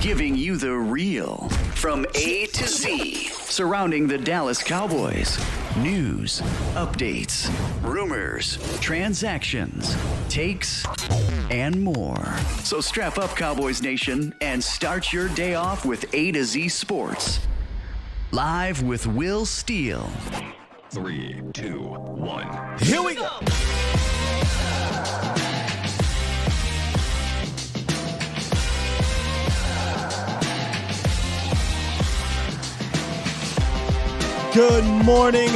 giving you the real from A to Z surrounding the Dallas Cowboys. News, updates, rumors, transactions, takes, and more. So strap up, Cowboys Nation, and start your day off with A to Z Sports. Live with Will Steele. 3, 2, 1. Here we go. Good morning,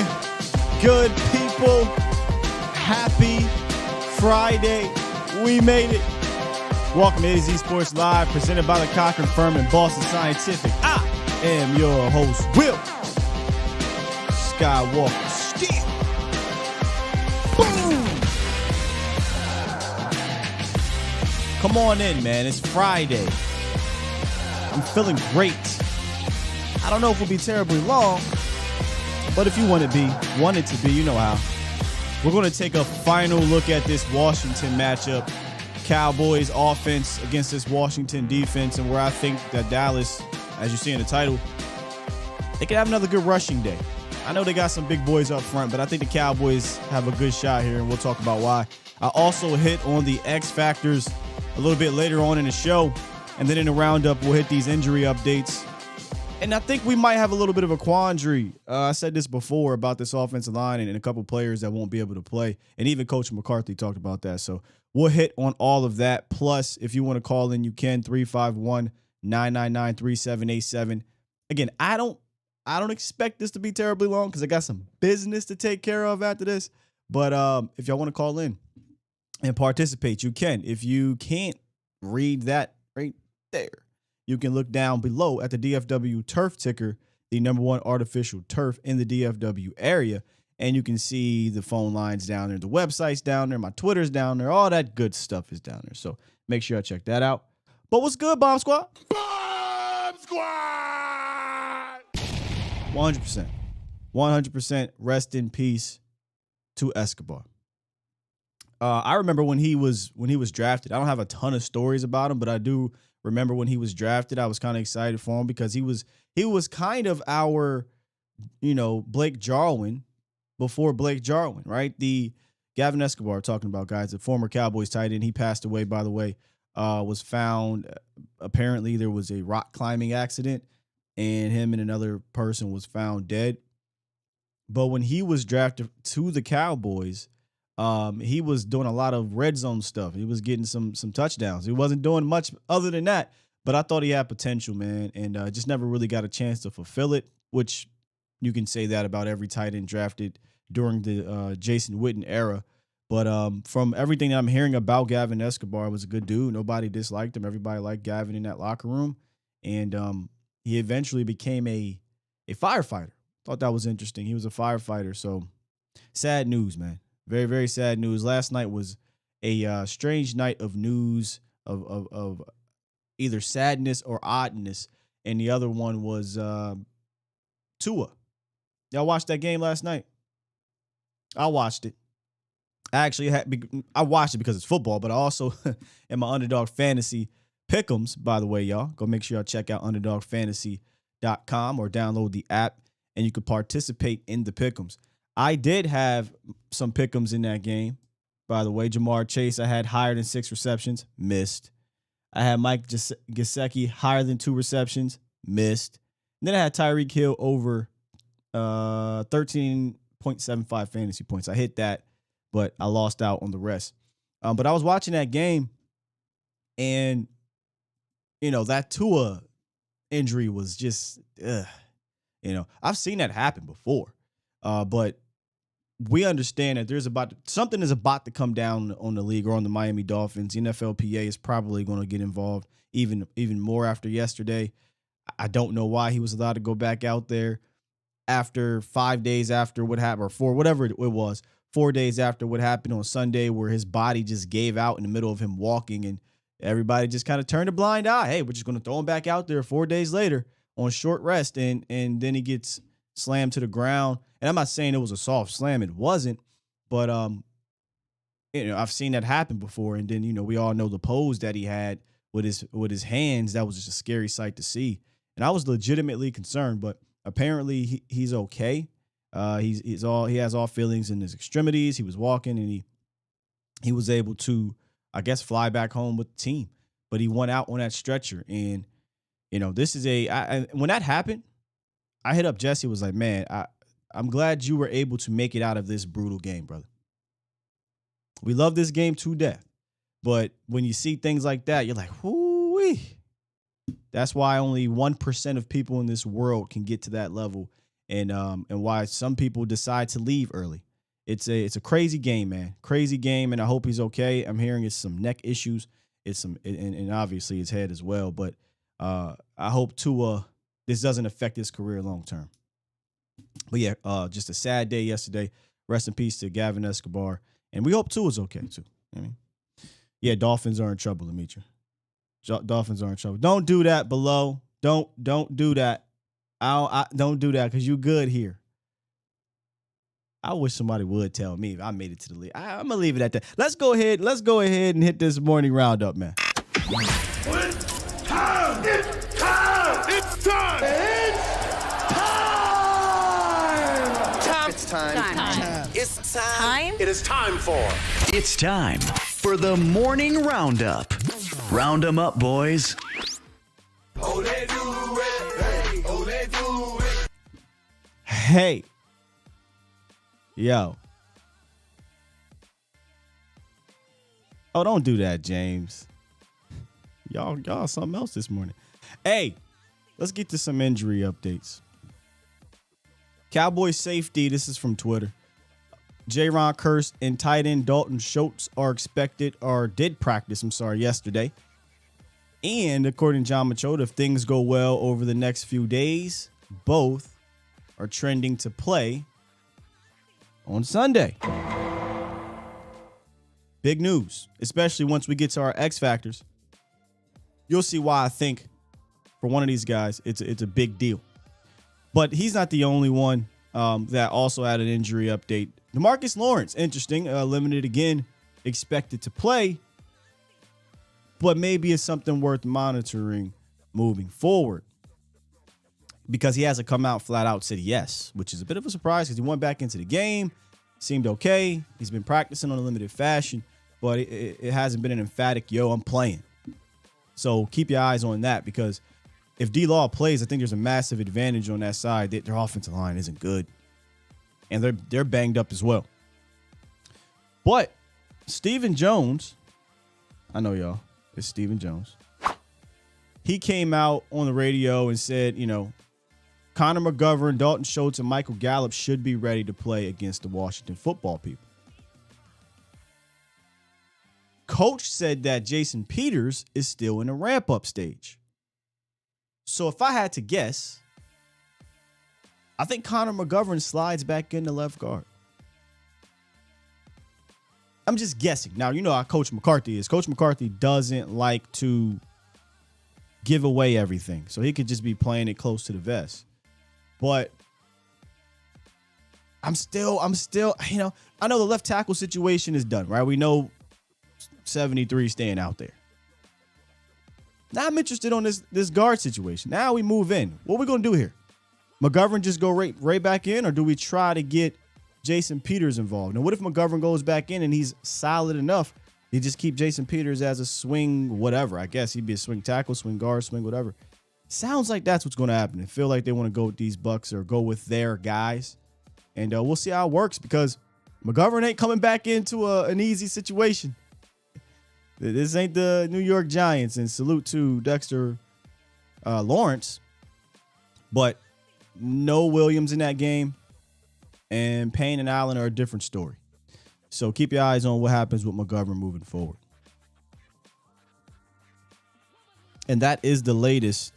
good people. Happy Friday. We made it. Welcome to A to Z Sports Live, presented by the Cochran Firm and Boston Scientific. I am your host, Will Skywalker Steele. Boom! Come on in, man. It's Friday. I'm feeling great. I don't know if we'll be terribly long, but if you want it to be, you know how. We're going to take a final look at this Washington matchup. Cowboys offense against this Washington defense, and where I think that Dallas, as you see in the title, they could have another good rushing day. I know they got some big boys up front, but I think the Cowboys have a good shot here, and we'll talk about why. I also hit on the X factors a little bit later on in the show, and then in the roundup, we'll hit these injury updates. And I think we might have a little bit of a quandary. I said this before about this offensive line and a couple players that won't be able to play. And even Coach McCarthy talked about that. So we'll hit on all of that. Plus, if you want to call in, you can. 351-999-3787. Again, I don't expect this to be terribly long because I got some business to take care of after this. But if y'all want to call in and participate, you can. If you can't read that right there, you can look down below at the DFW turf ticker, the number one artificial turf in the DFW area. And you can see the phone lines down there, the website's down there, my Twitter's down there, all that good stuff is down there. So make sure I check that out. But what's good, Bomb Squad? Bomb Squad! 100%. 100% rest in peace to Escobar. I remember when he was drafted. I don't have a ton of stories about him, but I do remember when he was drafted. I was kind of excited for him because he was kind of our, Blake Jarwin before Blake Jarwin, right? The Gavin Escobar, talking about guys, the former Cowboys tight end. He passed away, by the way, was found. Apparently there was a rock climbing accident and him and another person was found dead. But when he was drafted to the Cowboys, he was doing a lot of red zone stuff. He was getting some touchdowns. He wasn't doing much other than that, but I thought he had potential, man, and just never really got a chance to fulfill it, which you can say that about every tight end drafted during the Jason Witten era. But from everything that I'm hearing about Gavin Escobar, was a good dude. Nobody disliked him. Everybody liked Gavin in that locker room, and he eventually became a firefighter. Thought that was interesting. He was a firefighter, so sad news, man. Very, very sad news. Last night was a strange night of news of either sadness or oddness, and the other one was Tua. Y'all watched that game last night? I watched it. I watched it because it's football, but I also in my Underdog Fantasy Pick'ems, by the way, y'all. Go make sure y'all check out UnderdogFantasy.com or download the app, and you can participate in the Pick'ems. I did have some pick'ems in that game. By the way, Jamar Chase, I had higher than 6 receptions, missed. I had Mike Gesicki higher than 2 receptions, missed. And then I had Tyreek Hill over 13.75 fantasy points. I hit that, but I lost out on the rest. But I was watching that game, and, that Tua injury was just, I've seen that happen before. But we understand that something is about to come down on the league or on the Miami Dolphins. The NFLPA is probably going to get involved even more after yesterday. I don't know why he was allowed to go back out there after 5 days after what happened, or 4, whatever it was, 4 days after what happened on Sunday, where his body just gave out in the middle of him walking, and everybody just kind of turned a blind eye. Hey, we're just going to throw him back out there 4 days later on short rest, and then he gets slammed to the ground. And I'm not saying it was a soft slam. It wasn't. But, I've seen that happen before. And then, we all know the pose that he had with his hands, that was just a scary sight to see. And I was legitimately concerned, but apparently he's okay. He has all feelings in his extremities. He was walking and he was able to, I guess, fly back home with the team. But he went out on that stretcher. And, this is when that happened, I hit up Jesse, was like, man, I'm glad you were able to make it out of this brutal game, brother. We love this game to death. But when you see things like that, you're like, whoo-wee. That's why only 1% of people in this world can get to that level, and why some people decide to leave early. It's a crazy game, man. Crazy game, and I hope he's okay. I'm hearing it's some neck issues. And obviously his head as well. But I hope this doesn't affect his career long term. But yeah, just a sad day yesterday. Rest in peace to Gavin Escobar. And we hope Tua is okay too. Yeah, Dolphins are in trouble, Demetri. Dolphins are in trouble. Don't do that below. Don't do that. Don't do that because you good here. I wish somebody would tell me if I made it to the league. I'm gonna leave it at that. Let's go ahead and hit this morning roundup, man. It's time! It's time! It's time! It's time. It's time. It is time for... It's time for the morning roundup. Round 'em up, boys. Oh, they do it. Hey, oh, they do it. Hey. Yo. Oh, don't do that, James. Y'all something else this morning. Hey, let's get to some injury updates. Cowboys safety, this is from Twitter. J-Ron Kearse and tight end Dalton Schultz did practice yesterday. And according to John Machota, if things go well over the next few days, both are trending to play on Sunday. Big news, especially once we get to our X factors. You'll see why I think for one of these guys, it's a big deal. But he's not the only one that also had an injury update. DeMarcus Lawrence, interesting, limited again, expected to play, but maybe it's something worth monitoring moving forward because he hasn't come out flat out said yes, which is a bit of a surprise because he went back into the game, seemed okay. He's been practicing on a limited fashion, but it hasn't been an emphatic, yo, I'm playing. So keep your eyes on that because if D-Law plays, I think there's a massive advantage on that side. Their offensive line isn't good. And they're banged up as well. But Stephen Jones, I know y'all, it's Stephen Jones. He came out on the radio and said, Connor McGovern, Dalton Schultz, and Michael Gallup should be ready to play against the Washington football people. Coach said that Jason Peters is still in a ramp-up stage. So if I had to guess, I think Connor McGovern slides back into left guard. I'm just guessing. Now, you know how Coach McCarthy is. Coach McCarthy doesn't like to give away everything. So he could just be playing it close to the vest. But I'm still, I know the left tackle situation is done, right? We know 73 staying out there. Now I'm interested on this guard situation. Now we move in. What are we going to do here? McGovern just go right back in, or do we try to get Jason Peters involved? Now, what if McGovern goes back in and he's solid enough? You just keep Jason Peters as a swing whatever. I guess he'd be a swing tackle, swing guard, swing whatever. Sounds like that's what's going to happen. I feel like they want to go with these Bucks or go with their guys. And we'll see how it works because McGovern ain't coming back into an easy situation. This ain't the New York Giants, and salute to Dexter Lawrence. But no Williams in that game, and Payne and Allen are a different story. So keep your eyes on what happens with McGovern moving forward. And that is the latest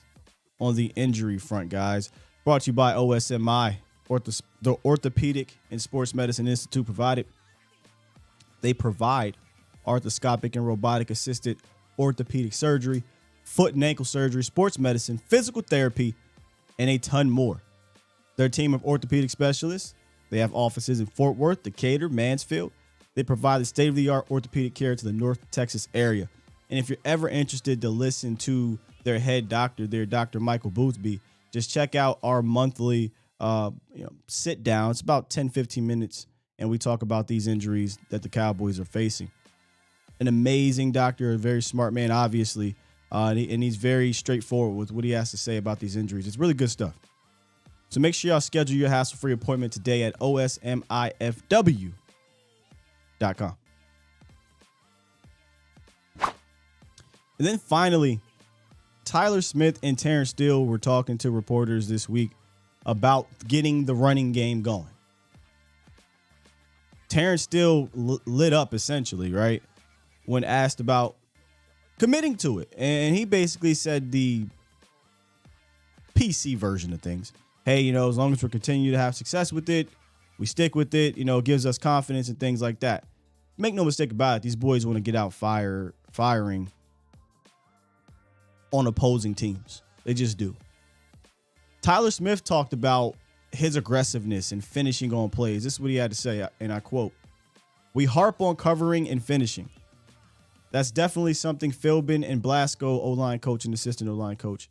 on the injury front, guys. Brought to you by OSMI, the Orthopedic and Sports Medicine Institute They provide arthroscopic and robotic-assisted orthopedic surgery, foot and ankle surgery, sports medicine, physical therapy, and a ton more. Their team of orthopedic specialists, they have offices in Fort Worth, Decatur, Mansfield. They provide the state-of-the-art orthopedic care to the North Texas area. And if you're ever interested to listen to their head doctor, their Dr. Michael Boothby, just check out our monthly sit down. It's about 10, 15 minutes, and we talk about these injuries that the Cowboys are facing. An amazing doctor, a very smart man, obviously, and he's very straightforward with what he has to say about these injuries. It's really good stuff. So make sure y'all schedule your hassle-free appointment today at osmifw.com. And then finally, Tyler Smith and Terrence Steele were talking to reporters this week about getting the running game going. Terrence Steele lit up essentially, right, when asked about committing to it. And he basically said the PC version of things. Hey, as long as we continue to have success with it, we stick with it, it gives us confidence and things like that. Make no mistake about it, these boys want to get out firing on opposing teams. They just do. Tyler Smith talked about his aggressiveness and finishing on plays. This is what he had to say, and I quote, "We harp on covering and finishing. That's definitely something Philbin and Blasco, O-line coach and assistant O-line coach,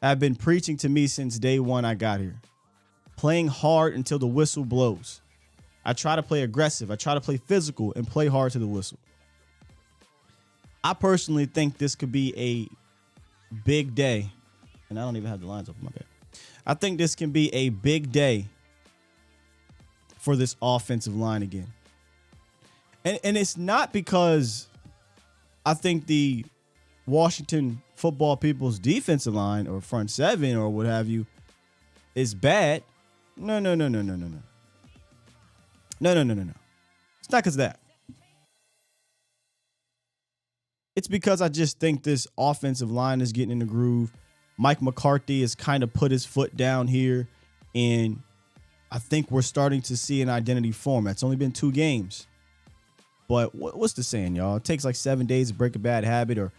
have been preaching to me since day one I got here. Playing hard until the whistle blows. I try to play aggressive. I try to play physical and play hard to the whistle. I personally think this could be a big day." And I don't even have the lines open, my bad. "I think this can be a big day for this offensive line again." And it's not because I think the Washington football people's defensive line or front seven or what have you is bad. No. It's not because of that. It's because I just think this offensive line is getting in the groove. Mike McCarthy has kind of put his foot down here, and I think we're starting to see an identity form. It's only been 2 games. But what's the saying, y'all? It takes like 7 days to break a bad habit, or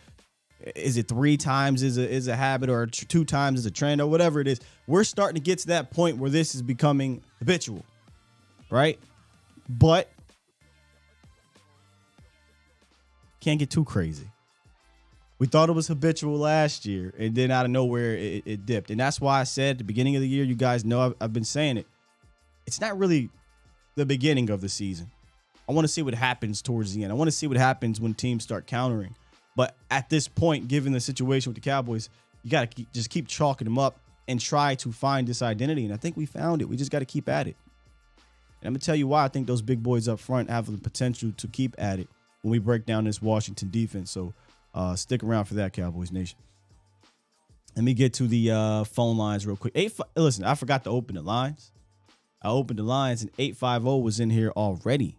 is it 3 times is a habit, or 2 times is a trend, or whatever it is. We're starting to get to that point where this is becoming habitual, right? But can't get too crazy. We thought it was habitual last year, and then out of nowhere, it dipped. And that's why I said at the beginning of the year, you guys know I've been saying it, it's not really the beginning of the season. I want to see what happens towards the end. I want to see what happens when teams start countering. But at this point, given the situation with the Cowboys, you got to just keep chalking them up and try to find this identity. And I think we found it. We just got to keep at it. And I'm going to tell you why I think those big boys up front have the potential to keep at it when we break down this Washington defense. So stick around for that, Cowboys Nation. Let me get to the phone lines real quick. Listen, I forgot to open the lines. I opened the lines, and 850 was in here already.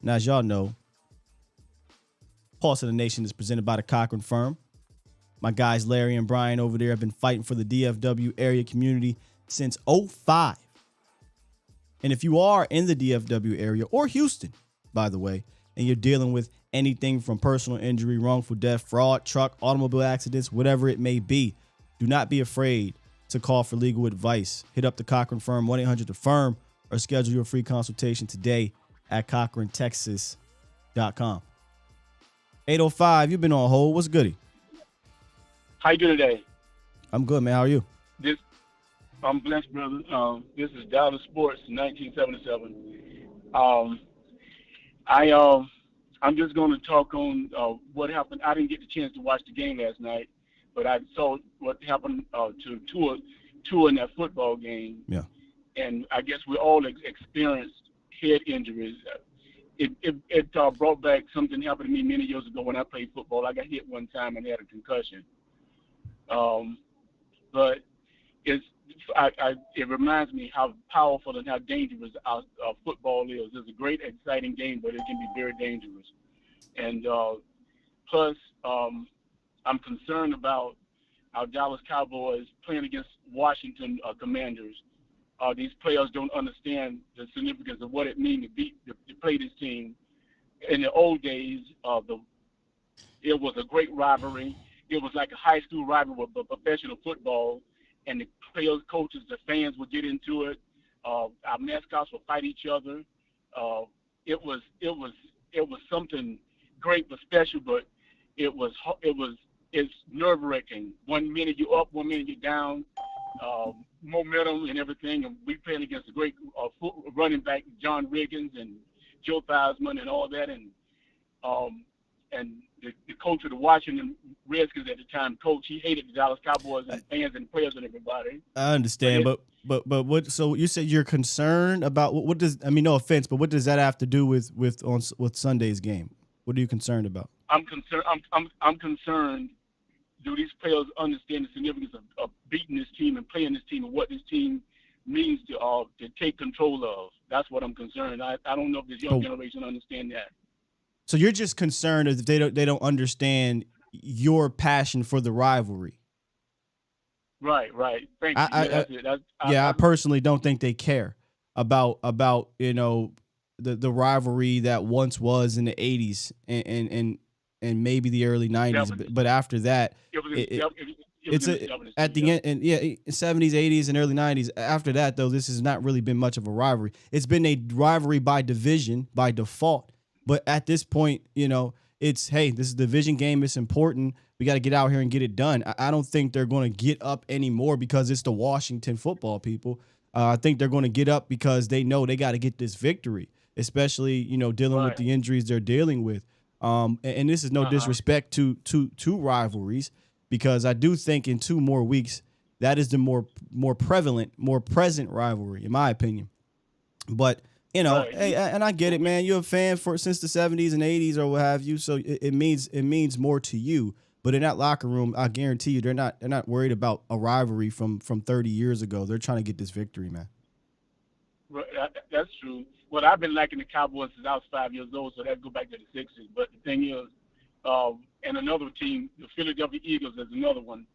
Now, as y'all know, Pulse of the Nation is presented by the Cochran Firm. My guys Larry and Brian over there have been fighting for the DFW area community since 2005. And if you are in the DFW area, or Houston, by the way, and you're dealing with anything from personal injury, wrongful death, fraud, truck, automobile accidents, whatever it may be, do not be afraid to call for legal advice. Hit up the Cochran Firm, 1-800-THE-FIRM, or schedule your free consultation today at CochranTexas.com. 805, you've been on hold. What's goody? How you doing today? I'm good, man. How are you? I'm blessed, brother. This is Dallas Sports, 1977. I'm just going to talk on what happened. I didn't get the chance to watch the game last night, but I saw what happened to Tua in that football game. Yeah. And I guess we all experienced head injuries. It brought back something happened to me many years ago when I played football. I got hit one time and had a concussion. But it reminds me how powerful and how dangerous our football is. It's a great, exciting game, but it can be very dangerous. And plus, I'm concerned about our Dallas Cowboys playing against Washington Commanders. These players don't understand the significance of what it means to play this team. In the old days, it was a great rivalry. It was like a high school rivalry with professional football, and the players, coaches, the fans would get into it. Our mascots would fight each other. It was something great but special. But it's nerve wracking. 1 minute you're up, 1 minute you're down, momentum and everything. And we playing against a great running back, John Riggins and Joe Theismann and all that, and the coach of the Washington Redskins at the time, coach, he hated the Dallas Cowboys and fans and players and everybody. I understand, but what? So you said you're concerned about what does? I mean, no offense, but what does that have to do with Sunday's game? What are you concerned about? I'm concerned. I'm concerned. Do these players understand the significance of beating this team and playing this team and what this team means to take control of? That's what I'm concerned. I don't know if this young generation understand that. So you're just concerned if they don't understand your passion for the rivalry. Right. Thank you. I personally don't think they care about the rivalry that once was in the 80s and maybe the early 90s, but after that, it's at the end, and 70s, 80s, and early 90s. After that, though, this has not really been much of a rivalry. It's been a rivalry by division, by default. But at this point, it's, hey, this is a division game. It's important. We got to get out here and get it done. I don't think they're going to get up anymore because it's the Washington football people. I think they're going to get up because they know they got to get this victory, especially, dealing with the injuries they're dealing with. And this is no disrespect to rivalries, because I do think in 2 more weeks, that is the more prevalent, more present rivalry, in my opinion. But, hey, and I get it, man. You're a fan since the 70s and 80s or what have you, so it means more to you. But in that locker room, I guarantee you, they're not worried about a rivalry from 30 years ago. They're trying to get this victory, man. Right, that's true. Well, I've been liking the Cowboys since I was 5 years old, so that go back to the 60s. But the thing is, and another team, the Philadelphia Eagles, is another one.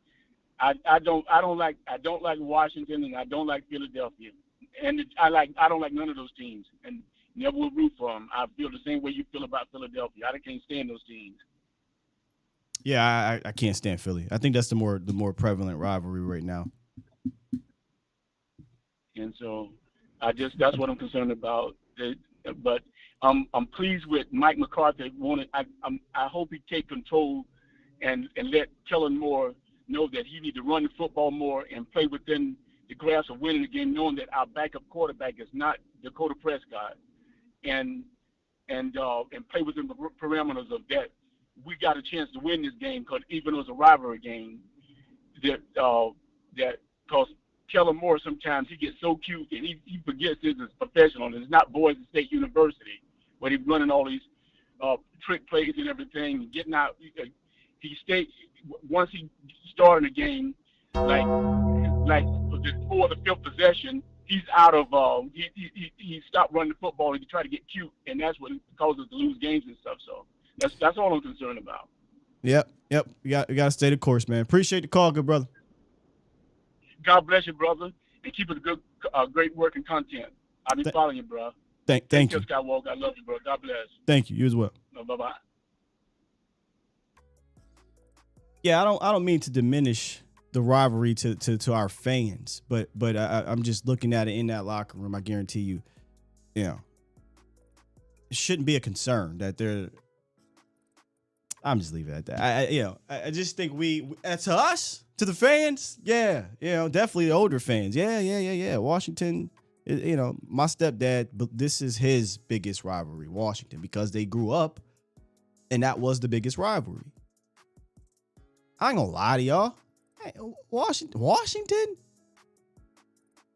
I don't like Washington, and I don't like Philadelphia, and I don't like none of those teams, and never will root for them. I feel the same way you feel about Philadelphia. I can't stand those teams. Yeah, I can't stand Philly. I think that's the more prevalent rivalry right now. And so that's what I'm concerned about. But I'm pleased with Mike McCarthy. I hope he take control and let Kellen Moore know that he need to run the football more and play within the grasp of winning the game, knowing that our backup quarterback is not Dakota Prescott, and play within the parameters of that. We got a chance to win this game, because even though it's a rivalry game, because Kellen Moore, sometimes he gets so cute and he forgets this is professional, and it's not Boise State University where he's running all these trick plays and everything and getting out. Once he started a game, like before the 5th possession, he's out of he stopped running the football and he tried to get cute, and that's what causes us to lose games and stuff. So that's all I'm concerned about. Yep. You got to stay the course, man. Appreciate the call, good brother. God bless you, brother, and keep it good, great work and content. I'll be following you, bro. Thank you. Skywalker. I love you, bro. God bless. Thank you. You as well. Bye-bye. Yeah, I don't mean to diminish the rivalry to our fans, but I'm just looking at it in that locker room. I guarantee you, it shouldn't be a concern that they're. I'm just leaving it at that. I just think to us, to the fans, definitely the older fans. Yeah. Washington, my stepdad, but this is his biggest rivalry, Washington, because they grew up and that was the biggest rivalry. I ain't gonna lie to y'all. Hey, Washington?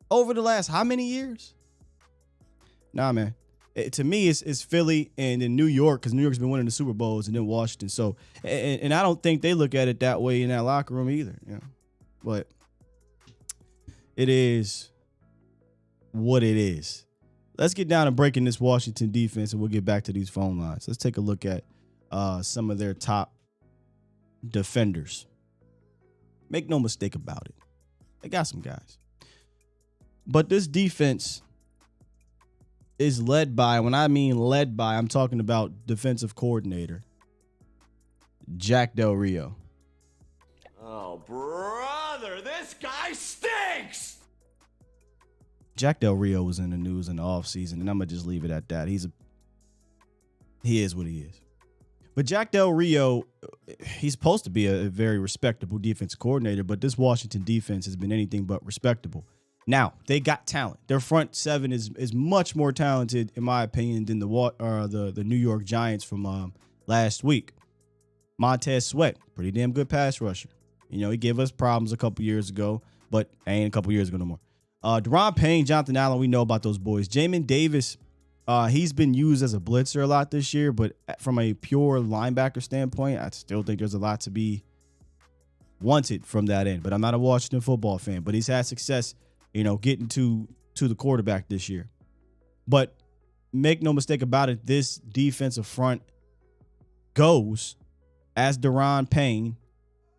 Over the last how many years? Nah, man. To me, it's Philly and then New York, because New York's been winning the Super Bowls, and then Washington. So, and I don't think they look at it that way in that locker room either. But it is what it is. Let's get down to breaking this Washington defense, and we'll get back to these phone lines. Let's take a look at some of their top defenders. Make no mistake about it. They got some guys. But this defense is led by, when I mean led by, I'm talking about defensive coordinator Jack Del Rio. Oh, brother, this guy stinks! Jack Del Rio was in the news in the offseason, and I'm going to just leave it at that. He is what he is. But Jack Del Rio, he's supposed to be a very respectable defense coordinator, but this Washington defense has been anything but respectable. Now, they got talent. Their front seven is much more talented, in my opinion, than the New York Giants from last week. Montez Sweat, pretty damn good pass rusher. You know, he gave us problems a couple years ago, but ain't a couple years ago no more. Deron Payne, Jonathan Allen, we know about those boys. Jamin Davis, he's been used as a blitzer a lot this year, but from a pure linebacker standpoint, I still think there's a lot to be wanted from that end. But I'm not a Washington football fan, but he's had success, you know, getting to the quarterback this year. But make no mistake about it, this defensive front goes as Deron Payne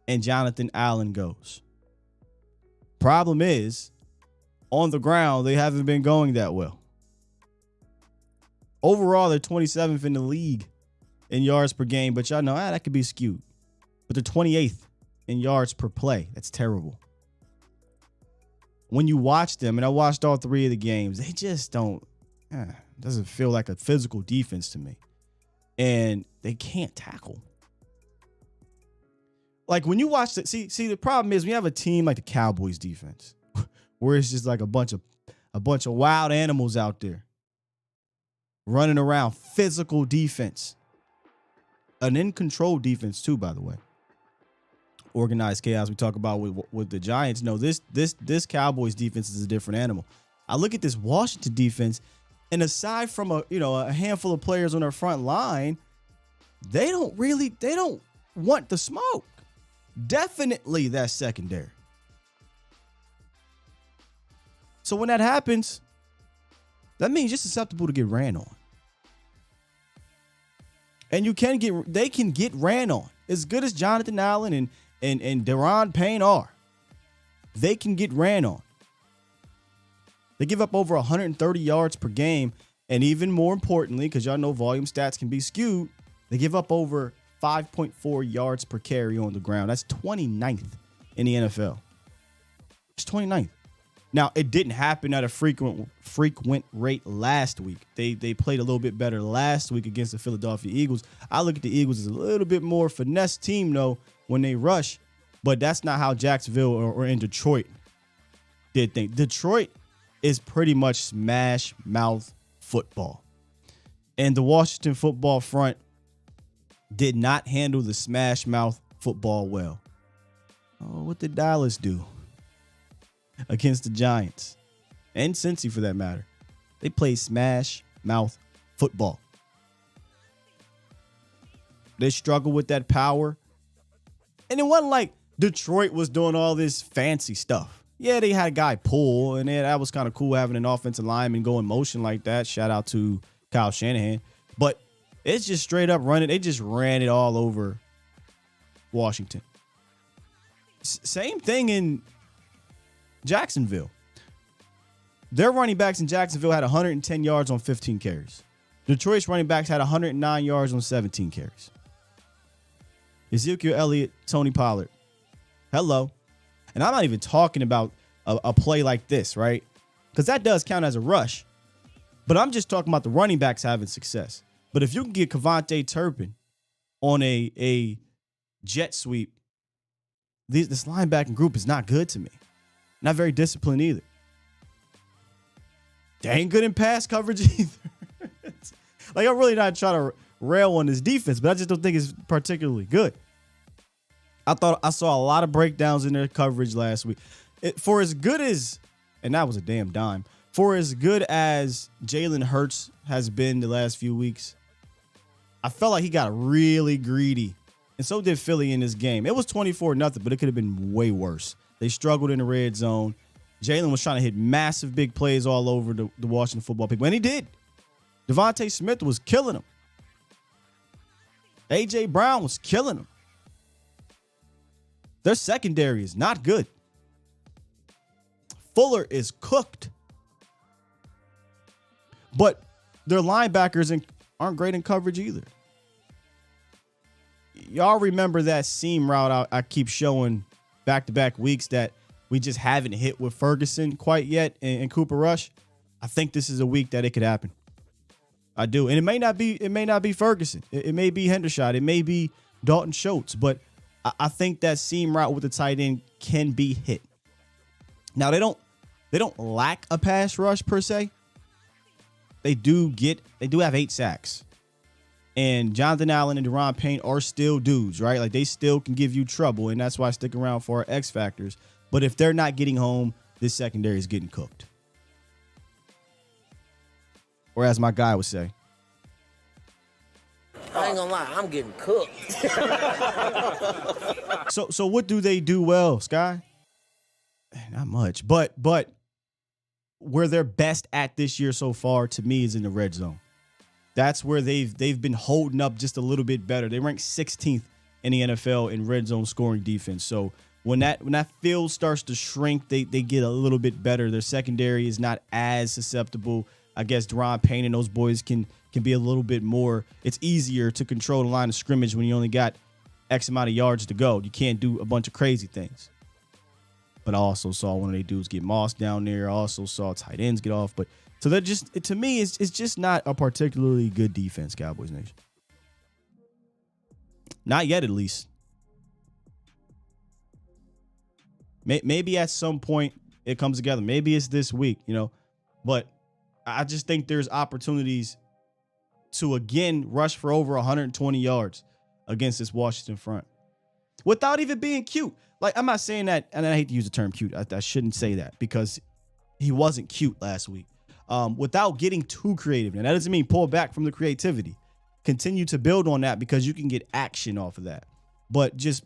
and Jonathan Allen goes. Problem is, on the ground, they haven't been going that well. Overall, they're 27th in the league in yards per game, but y'all know that could be skewed. But they're 28th in yards per play. That's terrible. When you watch them, and I watched all three of the games, they just doesn't feel like a physical defense to me. And they can't tackle. Like when you watch the the problem is we have a team like the Cowboys defense, where it's just like a bunch of wild animals out there running around, physical defense, an in control defense too, by the way. Organized chaos we talk about with the Giants. No, this Cowboys defense is a different animal. I look at this Washington defense, and aside from a handful of players on their front line, they don't want the smoke. Definitely that secondary. So when that happens, that means you're susceptible to get ran on. And they can get ran on. As good as Jonathan Allen and Deron Payne are, they can get ran on. They give up over 130 yards per game. And even more importantly, because y'all know volume stats can be skewed, they give up over 5.4 yards per carry on the ground. That's 29th in the NFL. It's 29th. Now, it didn't happen at a frequent rate last week. They played a little bit better last week against the Philadelphia Eagles. I look at the Eagles as a little bit more finesse team, though, when they rush. But that's not how Jacksonville or in Detroit did things. Detroit is pretty much smash mouth football. And the Washington football front did not handle the smash mouth football well. Oh, what did Dallas do against the Giants? And Cincy, for that matter. They played smash mouth football. They struggled with that power. And it wasn't like Detroit was doing all this fancy stuff. Yeah, they had a guy pull, and that was kind of cool having an offensive lineman go in motion like that. Shout out to Kyle Shanahan. But it's just straight up running. They just ran it all over Washington. Same thing in Jacksonville. Their running backs in Jacksonville had 110 yards on 15 carries. Detroit's running backs had 109 yards on 17 carries. Ezekiel Elliott, Tony Pollard. Hello. And I'm not even talking about a play like this, right? Because that does count as a rush. But I'm just talking about the running backs having success. But if you can get Kevontae Turpin on a jet sweep, this linebacking group is not good to me. Not very disciplined either. They ain't good in pass coverage either. Like, I'm really not trying to rail on this defense, but I just don't think it's particularly good. I thought I saw a lot of breakdowns in their coverage last week. For as good as, and that was a damn dime, for as good as Jalen Hurts has been the last few weeks, I felt like he got really greedy. And so did Philly in this game. It was 24-0, but it could have been way worse. They struggled in the red zone. Jalen was trying to hit massive big plays all over the Washington football people, and he did. Devontae Smith was killing him. A.J. Brown was killing him. Their secondary is not good. Fuller is cooked. But their linebackers aren't great in coverage either. Y'all remember that seam route I keep showing back-to-back weeks that we just haven't hit with Ferguson quite yet and Cooper Rush? I think this is a week that it could happen. I do. And it may not be Ferguson. It may be Hendershot. It may be Dalton Schultz. But I think that seam route with the tight end can be hit. Now, they don't lack a pass rush per se. They do have 8 sacks. And Jonathan Allen and Deron Payne are still dudes, right? Like, they still can give you trouble, and that's why I stick around for our X factors. But if they're not getting home, this secondary is getting cooked. Or as my guy would say. I ain't gonna lie, I'm getting cooked. So what do they do well, Sky? Not much. But where they're best at this year so far, to me, is in the red zone. That's where they've been holding up just a little bit better. They rank 16th in the NFL in red zone scoring defense. So when that field starts to shrink, they get a little bit better. Their secondary is not as susceptible. I guess Deron Payne and those boys can be a little bit more. It's easier to control the line of scrimmage when you only got X amount of yards to go. You can't do a bunch of crazy things. But I also saw one of their dudes get mossed down there. I also saw tight ends get off. But so they're just, to me, it's just not a particularly good defense, Cowboys Nation. Not yet, at least. Maybe at some point it comes together. Maybe it's this week, But I just think there's opportunities to, again, rush for over 120 yards against this Washington front without even being cute. Like, I'm not saying that, and I hate to use the term cute. I shouldn't say that because he wasn't cute last week. Without getting too creative. And that doesn't mean pull back from the creativity. Continue to build on that because you can get action off of that. But just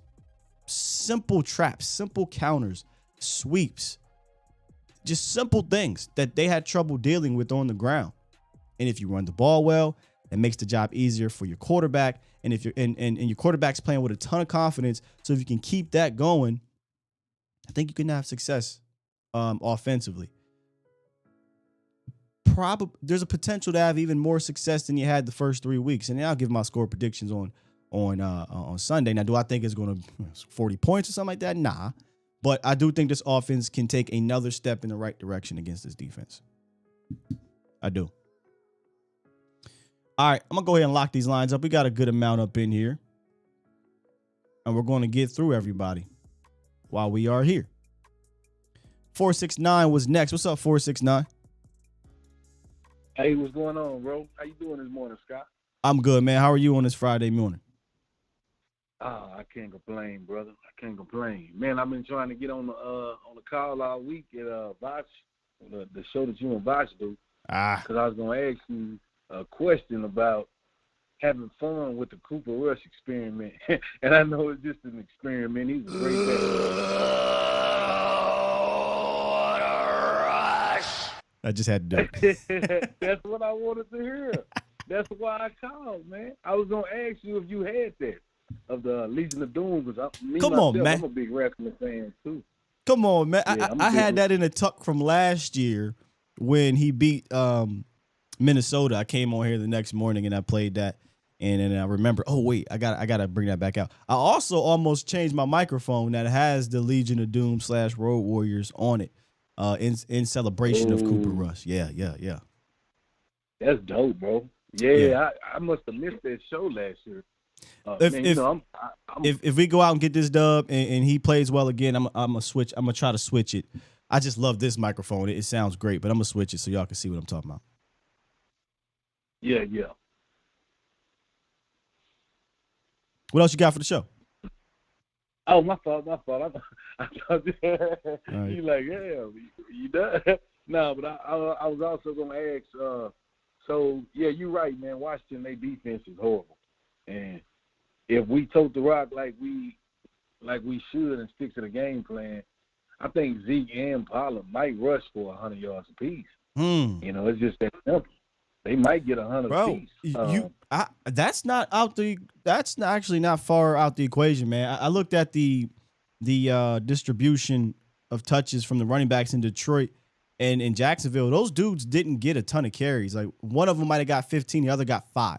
simple traps, simple counters, sweeps, just simple things that they had trouble dealing with on the ground. And if you run the ball well, it makes the job easier for your quarterback. And if you're and your quarterback's playing with a ton of confidence, so if you can keep that going, I think you can have success offensively. There's a potential to have even more success than you had the first 3 weeks. And then I'll give my score predictions on Sunday. Now, do I think it's going to 40 points or something like that? Nah. But I do think this offense can take another step in the right direction against this defense. I do. All right, I'm going to go ahead and lock these lines up. We got a good amount up in here. And we're going to get through everybody while we are here. 469 was next. What's up, 469? Hey, what's going on, bro? How you doing this morning, Scott? I'm good, man. How are you on this Friday morning? I can't complain, brother. I can't complain. Man, I've been trying to get on the call all week at Bosch, the show that you and Bosch do. Because I was going to ask you a question about having fun with the Cooper Rush experiment. And I know it's just an experiment. He's a great guy. I just had to do it. That's what I wanted to hear. That's why I called, man. I was going to ask you if you had that of the Legion of Doom. Because on, man. I'm a big wrestling fan, too. Come on, man. Yeah, I had that in a tuck from last year when he beat Minnesota. I came on here the next morning and I played that. And then I remember, oh, wait, I gotta bring that back out. I also almost changed my microphone that has the Legion of Doom / Road Warriors on it in celebration of Cooper Rush. Yeah. That's dope, bro. Yeah. I must have missed that show last year. If we go out and get this dub and he plays well again, I'm gonna switch. I'm gonna try to switch it. I just love this microphone. It sounds great, but I'm gonna switch it so y'all can see what I'm talking about. Yeah. What else you got for the show? Oh, my fault. I thought Right. you like, yeah, you done? No, but I was also gonna ask. So yeah, you're right, man. Washington, their defense is horrible, and if we tote the rock like we should and stick to the game plan, I think Zeke and Pollard might rush for 100 yards apiece. It's just that simple. They might get 100 apiece. That's not actually not far out the equation, man. I looked at the distribution of touches from the running backs in Detroit and in Jacksonville. Those dudes didn't get a ton of carries. Like, one of them might have got 15, the other got 5.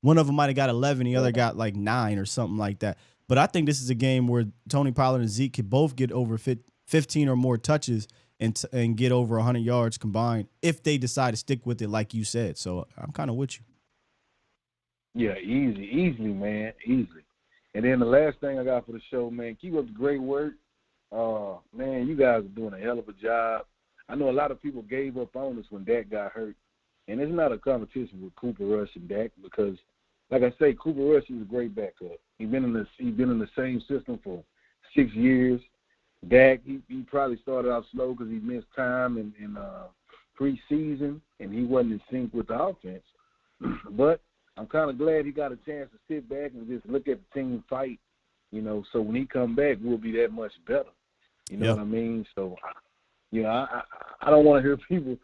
One of them might have got 11, the other got like 9 or something like that. But I think this is a game where Tony Pollard and Zeke could both get over 15 or more touches and get over 100 yards combined if they decide to stick with it, like you said. So I'm kind of with you. Yeah, easily, man, easily. And then the last thing I got for the show, man, keep up the great work. Man, you guys are doing a hell of a job. I know a lot of people gave up on us when Dak got hurt. And it's not a competition with Cooper Rush and Dak because, like I say, Cooper Rush is a great backup. He's been in the same system for 6 years. Dak, he probably started out slow because he missed time in preseason, and he wasn't in sync with the offense. But I'm kind of glad he got a chance to sit back and just look at the team fight, so when he come back, we'll be that much better. You know what I mean? So, I don't want to hear people,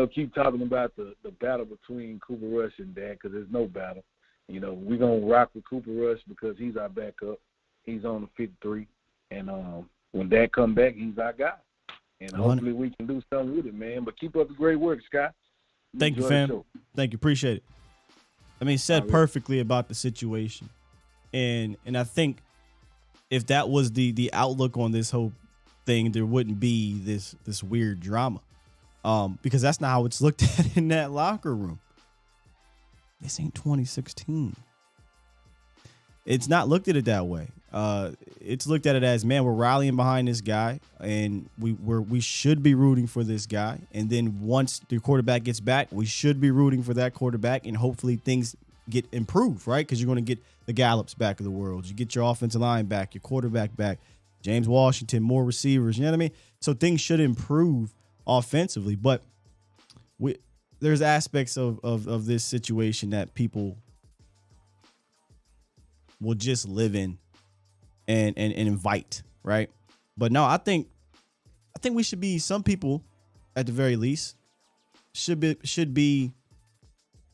keep talking about the battle between Cooper Rush and Dak because there's no battle. We're going to rock with Cooper Rush because he's our backup. He's on the 53. And when Dak come back, he's our guy. And hopefully we can do something with it, man. But keep up the great work, Scott. Thank you, fam. Thank you. Appreciate it. I mean, said perfectly about the situation. And I think if that was the outlook on this whole thing, there wouldn't be this weird drama. Because that's not how it's looked at in that locker room. This ain't 2016. It's not looked at it that way. It's looked at it as, man, we're rallying behind this guy, and we should be rooting for this guy. And then once the quarterback gets back, we should be rooting for that quarterback, and hopefully things get improved, right? Because you're going to get the Gallups back of the world. You get your offensive line back, your quarterback back, James Washington, more receivers. You know what I mean? So things should improve offensively, but there's aspects of this situation that people will just live in and invite, right? But no, I think we should be, some people at the very least should be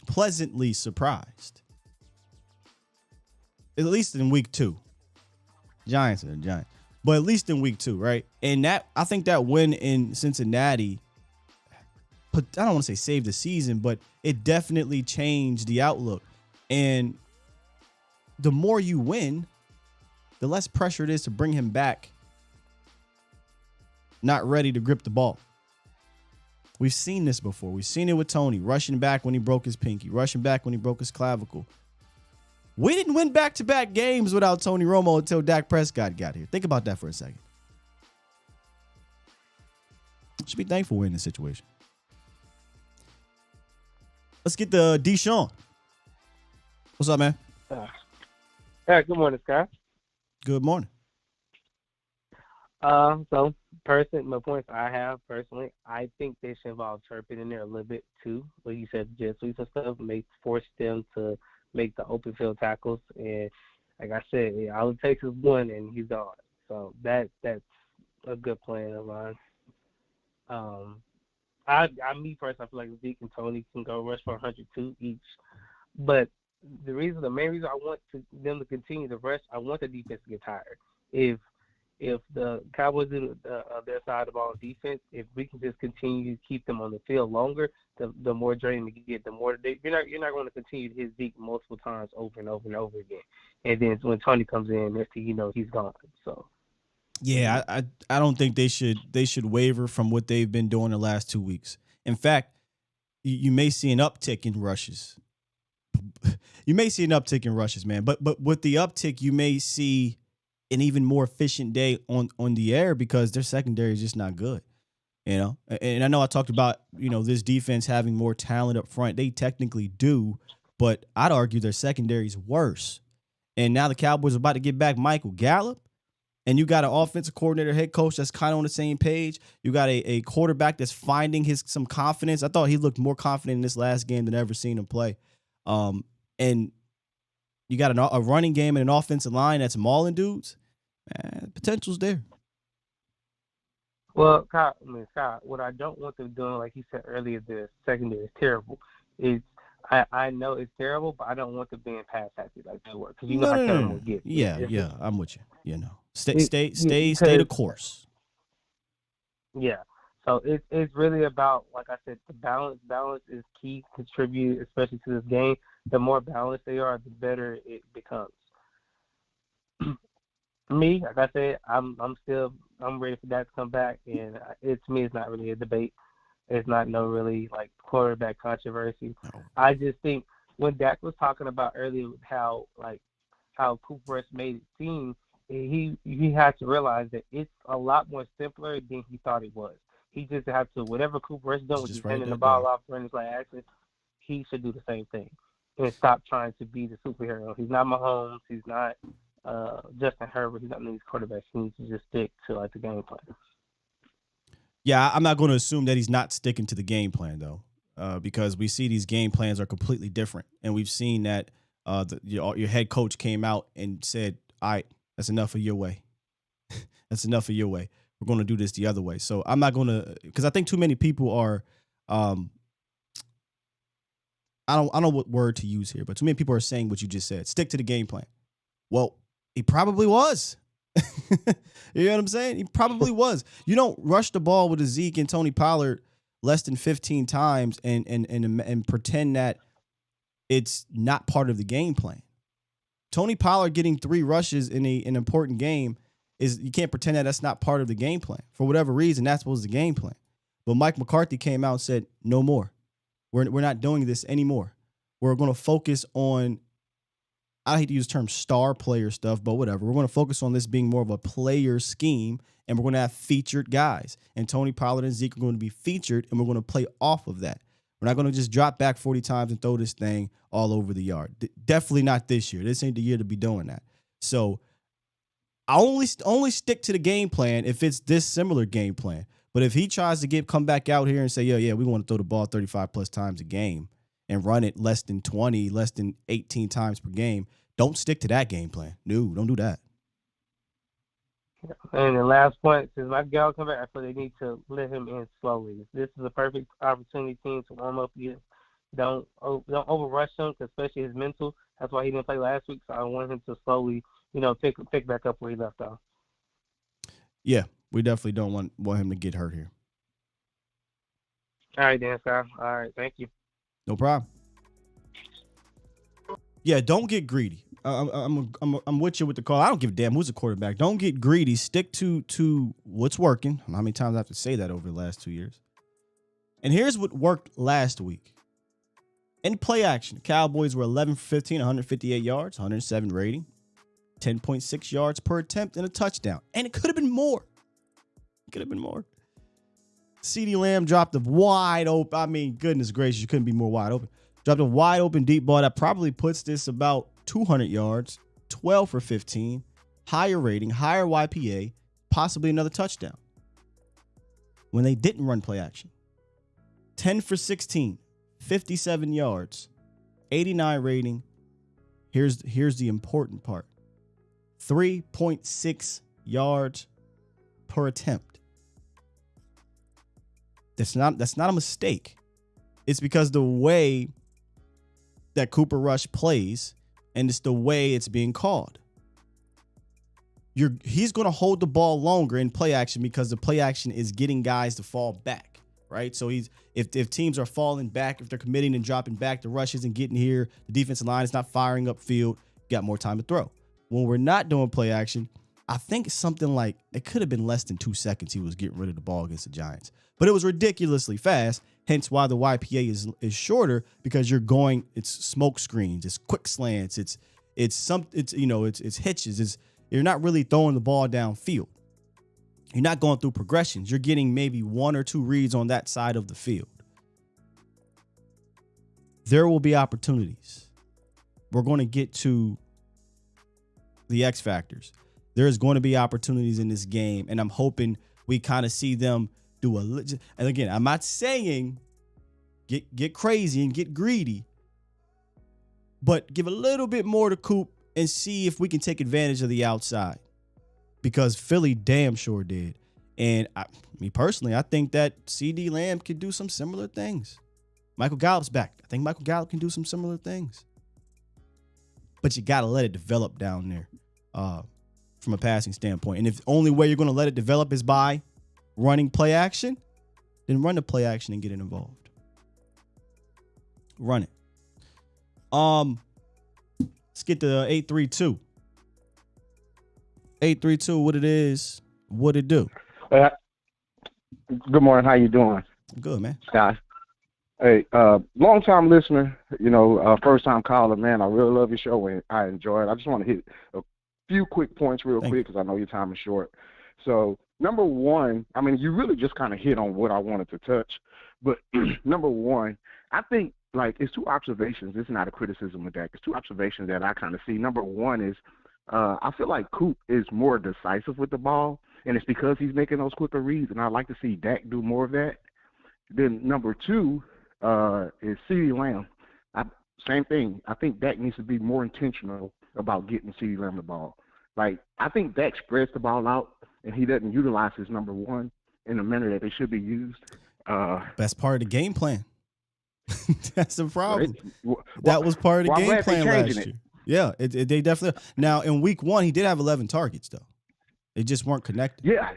pleasantly surprised. At least in week 2. Giants are the Giants. But at least in week 2, right? And I think that win in Cincinnati, I don't want to say saved the season, but it definitely changed the outlook. And the more you win, the less pressure it is to bring him back not ready to grip the ball. We've seen this before. We've seen it with Tony, rushing back when he broke his pinky, rushing back when he broke his clavicle. We didn't win back-to-back games without Tony Romo until Dak Prescott got here. Think about that for a second. Should be thankful we're in this situation. Let's get the Deshaun. What's up, man? Good morning, Scott. Good morning. So, my points I have personally, I think they should involve Turpin in there a little bit too. Like you said, jet sweeps and stuff, force them to make the open field tackles. And like I said, all it takes is one, and he's gone. So that's a good plan of mine. Me personally, I feel like Zeke and Tony can go rush for 102 each. But the main reason I want them to continue to rush, I want the defense to get tired. If the Cowboys do their side of the ball defense, if we can just continue to keep them on the field longer, the more draining they get, the more you're not going to continue to hit Zeke multiple times over and over and over again. And then when Tony comes in, next thing you know, he's gone. So. Yeah, I don't think they should waver from what they've been doing the last 2 weeks. In fact, you may see an uptick in rushes. You may see an uptick in rushes, man. But with the uptick, you may see an even more efficient day on the air because their secondary is just not good. And I know I talked about, this defense having more talent up front. They technically do, but I'd argue their secondary is worse. And now the Cowboys are about to get back Michael Gallup. And you got an offensive coordinator, head coach that's kind of on the same page. You got a quarterback that's finding some confidence. I thought he looked more confident in this last game than I've ever seen him play. And you got a running game and an offensive line that's mauling dudes. Man, potential's there. Well, Scott, what I don't want them doing, like you said earlier, the secondary is terrible. I know it's terrible, but I don't want them being pass happy like they were because how terrible it gets. Yeah, I'm with you. Stay the course. Yeah. So it's really about, like I said, the balance. Balance is key, contribute, especially to this game. The more balanced they are, the better it becomes. Me, like I said, I'm ready for that to come back, and to me, it's not really a debate. It's not really quarterback controversy. No. I just think when Dak was talking about earlier how Cooper Rush made it seem, he had to realize that it's a lot more simpler than he thought it was. He just had to, whatever Cooper Rush done, which is handing the ball off, running play action, he should do the same thing and stop trying to be the superhero. He's not Mahomes. He's not Justin Herbert. He's not one of these quarterbacks. He needs to just stick to like the game plan. Yeah, I'm not going to assume that he's not sticking to the game plan though, because we see these game plans are completely different, and we've seen that your head coach came out and said, "All right, that's enough of your way. That's enough of your way. We're going to do this the other way." So I'm not going to, because I think too many people are, I don't know what word to use here, but too many people are saying what you just said. Stick to the game plan. Well, he probably was. You know what I'm saying? He probably was. You don't rush the ball with a Zeke and Tony Pollard less than 15 times and pretend that it's not part of the game plan. Tony Pollard getting 3 rushes in an important game is, you can't pretend that that's not part of the game plan. For whatever reason, that's what was the game plan. But Mike McCarthy came out and said, no more. We're not doing this anymore. We're going to focus on, I hate to use the term star player stuff, but whatever. We're going to focus on this being more of a player scheme, and we're going to have featured guys. And Tony Pollard and Zeke are going to be featured, and we're going to play off of that. We're not going to just drop back 40 times and throw this thing all over the yard. Definitely not this year. This ain't the year to be doing that. So I only stick to the game plan if it's this similar game plan. But if he tries to come back out here and say, yeah, we want to throw the ball 35 plus times a game and run it less than 20, less than 18 times per game, don't stick to that game plan. No, don't do that. And the last point, since Mike Gallup come back, I feel they need to let him in slowly. This is a perfect opportunity team to warm up. Don't overrush him, especially his mental. That's why he didn't play last week. So I want him to slowly, pick back up where he left off. Yeah, we definitely don't want him to get hurt here. All right, Dan Scott. All right, thank you. No problem. Yeah, don't get greedy. I'm with you with the call. I don't give a damn who's the quarterback. Don't get greedy. Stick to what's working. I don't know how many times I have to say that over the last 2 years. And here's what worked last week. In play action, the Cowboys were 11 for 15, 158 yards, 107 rating, 10.6 yards per attempt, and a touchdown. And it could have been more. CeeDee Lamb dropped a wide open. I mean, goodness gracious, you couldn't be more wide open. Dropped a wide open deep ball that probably puts this about 200 yards, 12 for 15, higher rating, higher YPA, possibly another touchdown. When they didn't run play action, 10 for 16, 57 yards, 89 rating. Here's the important part. 3.6 yards per attempt. That's not a mistake. It's because the way that Cooper Rush plays, and it's the way it's being called. He's going to hold the ball longer in play action because the play action is getting guys to fall back, right? So if teams are falling back, if they're committing and dropping back, the rush isn't getting here, the defensive line is not firing upfield, got more time to throw. When we're not doing play action, I think it's something like, it could have been less than 2 seconds he was getting rid of the ball against the Giants. But it was ridiculously fast, hence why the YPA is shorter, because it's smoke screens, it's quick slants, it's hitches, you're not really throwing the ball downfield. You're not going through progressions. You're getting maybe 1 or 2 reads on that side of the field. There will be opportunities. We're going to get to the X factors. There's going to be opportunities in this game, and I'm hoping we kind of see them do and again, I'm not saying get crazy and get greedy, but give a little bit more to Coop and see if we can take advantage of the outside, because Philly damn sure did. And me personally, I think that CeeDee Lamb could do some similar things. Michael Gallup's back. I think Michael Gallup can do some similar things, but you got to let it develop down there from a passing standpoint. And if the only way you're going to let it develop is by running play action, then run the play action and get it involved. Run it. Let's get to 832. 832, what it is, what it do. Good morning. How you doing? Good, man. Scott. Hey, long time listener, first time caller, man. I really love your show and I enjoy it. I just want to hit a few quick points real quick because I know your time is short. So, number one, I mean, you really just kind of hit on what I wanted to touch. But number one, I think, it's two observations. It's not a criticism of Dak. It's two observations that I kind of see. Number one is I feel like Coop is more decisive with the ball, and it's because he's making those quicker reads, and I'd like to see Dak do more of that. Then number two, is CeeDee Lamb. Same thing. I think Dak needs to be more intentional about getting CeeDee Lamb the ball. I think Dak spreads the ball out, and he doesn't utilize his number one in the manner that they should be used. Best part of the game plan. That's the problem. That was part of the game plan last year. Yeah, they definitely. Now, in week one, he did have 11 targets, though. They just weren't connected. Yeah.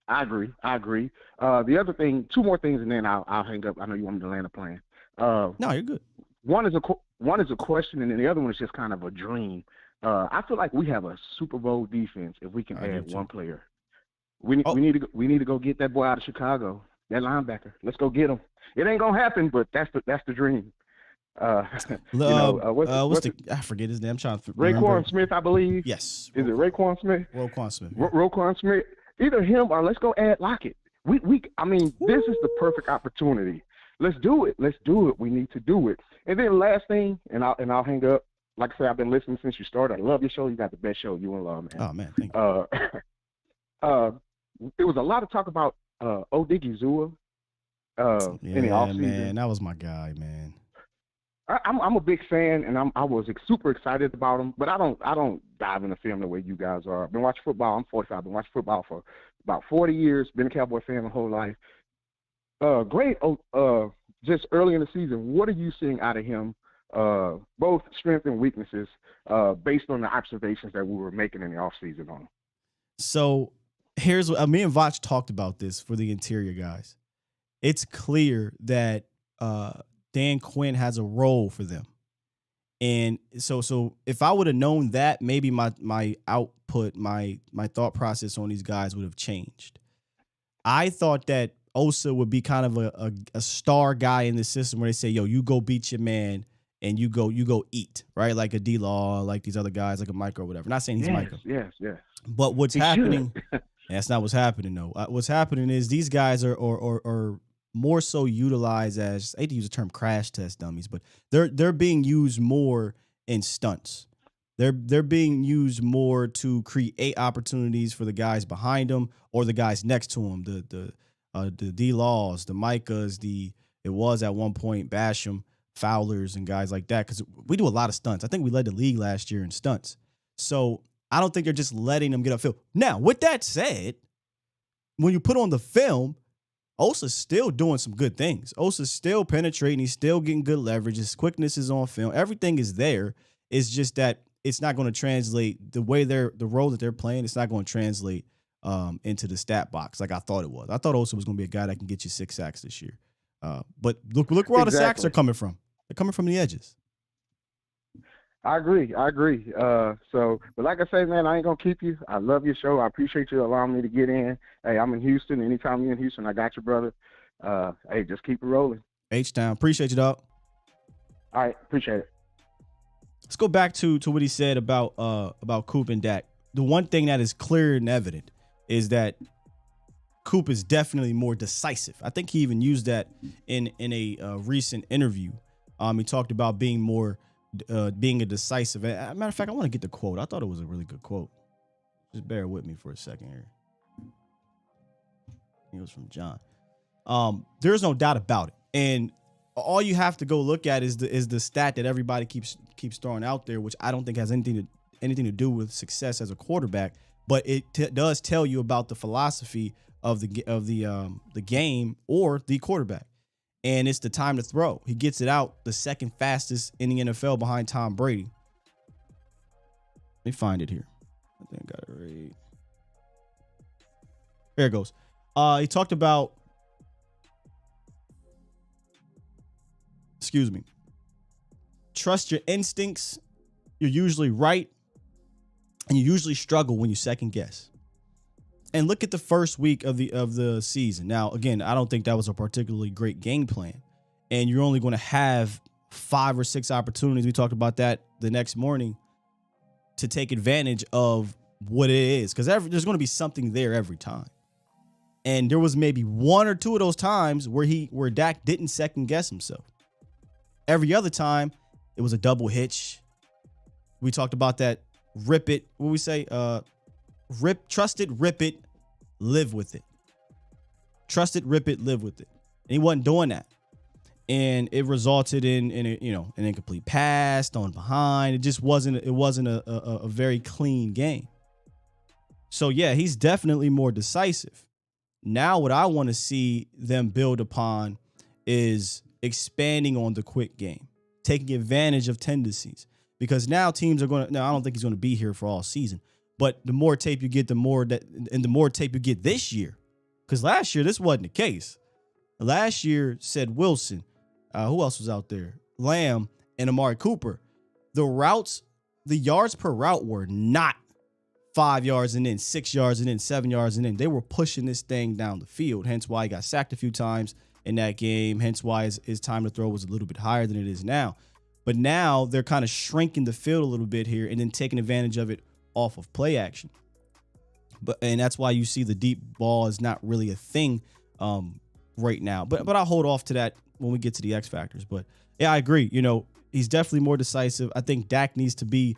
I agree. The other thing, two more things, and then I'll hang up. I know you want me to land a plan. No, you're good. One is a question, and then the other one is just kind of a dream. I feel like we have a Super Bowl defense if we can add one player. We need to go get that boy out of Chicago, that linebacker. Let's go get him. It ain't gonna happen, but that's the dream. I forget his name. I'm trying to remember. Raekwon Smith, I believe. Yes. Is it Raekwon Smith? Roquan Smith. Roquan Smith. Either him or let's go add Lockett. This is the perfect opportunity. Let's do it. We need to do it. And then last thing, and I'll hang up. Like I said, I've been listening since you started. I love your show. You got the best show. You and love, man. Oh man, thank you. There was a lot of talk about Odigizua in the offseason. Man, that was my guy, man. I'm a big fan, and I was super excited about him. But I don't dive in the film the way you guys are. I've been watching football. I'm 45. I've been watching football for about 40 years. Been a Cowboy fan my whole life. Great. Just early in the season, what are you seeing out of him? Both strengths and weaknesses, based on the observations that we were making in the offseason on him. So here's what me and Vach talked about this for the interior guys. It's clear that Dan Quinn has a role for them. And so if I would have known that, maybe my output, my thought process on these guys would have changed. I thought that Osa would be kind of a star guy in the system where they say, yo, you go beat your man and you go eat, right? Like a D-Law, like these other guys, like a Micah or whatever. Not saying he's Micah. Yes. But what's happening, that's not what's happening, though. What's happening is these guys are more so utilized as, I hate to use the term crash test dummies, but they're being used more in stunts. They're being used more to create opportunities for the guys behind them or the guys next to them. The D-Laws, the Micahs, it was at one point Basham, Fowlers, and guys like that, because we do a lot of stunts. I think we led the league last year in stunts. So I don't think they're just letting them get upfield. Now, with that said, when you put on the film, Osa's still doing some good things. Osa's still penetrating. He's still getting good leverage. His quickness is on film. Everything is there. It's just that it's not going to translate the way the role that they're playing. It's not going to translate into the stat box like I thought it was. I thought Osa was going to be a guy that can get you 6 sacks this year. But look where all the sacks are coming from. They're coming from the edges. I agree. But like I say, man, I ain't going to keep you. I love your show. I appreciate you allowing me to get in. Hey, I'm in Houston. Anytime you're in Houston, I got you, brother. Hey, just keep it rolling. H-Town. Appreciate you, dog. All right. Appreciate it. Let's go back to what he said about Coop and Dak. The one thing that is clear and evident is that Coop is definitely more decisive. I think he even used that in a recent interview. He talked about being a decisive. As a matter of fact, I want to get the quote. I thought it was a really good quote. Just bear with me for a second here. It was from John. There's no doubt about it. And all you have to go look at is the stat that everybody keeps throwing out there, which I don't think has anything to do with success as a quarterback, but it does tell you about the philosophy of the game or the quarterback. And it's the time to throw. He gets it out the second fastest in the NFL behind Tom Brady. Let me find it here. I think I got it right. There it goes. He talked about, trust your instincts. You're usually right. And you usually struggle when you second guess. And look at the first week of the season. Now, again, I don't think that was a particularly great game plan, and you're only going to have 5 or 6 opportunities. We talked about that the next morning to take advantage of what it is, because there's going to be something there every time. And there was maybe 1 or 2 of those times where Dak didn't second guess himself. Every other time, it was a double hitch. We talked about that. Rip it. What we say? Trust it, rip it, live with it. Trust it, rip it, live with it. And he wasn't doing that. And it resulted in an incomplete pass, thrown behind. It just wasn't a very clean game. So yeah, he's definitely more decisive. Now what I want to see them build upon is expanding on the quick game, taking advantage of tendencies. Because now teams are going to, now I don't think he's going to be here for all season, but the more tape you get, the more tape you get this year. Because last year, this wasn't the case. Last year said Wilson. Who else was out there? Lamb and Amari Cooper. The routes, the yards per route were not 5 yards and then 6 yards and then 7 yards and then. They were pushing this thing down the field. Hence why he got sacked a few times in that game. Hence why his time to throw was a little bit higher than it is now. But now they're kind of shrinking the field a little bit here and then taking advantage of it off of play action. And that's why you see the deep ball is not really a thing right now. But I'll hold off to that when we get to the X factors. But yeah, I agree. He's definitely more decisive. I think Dak needs to be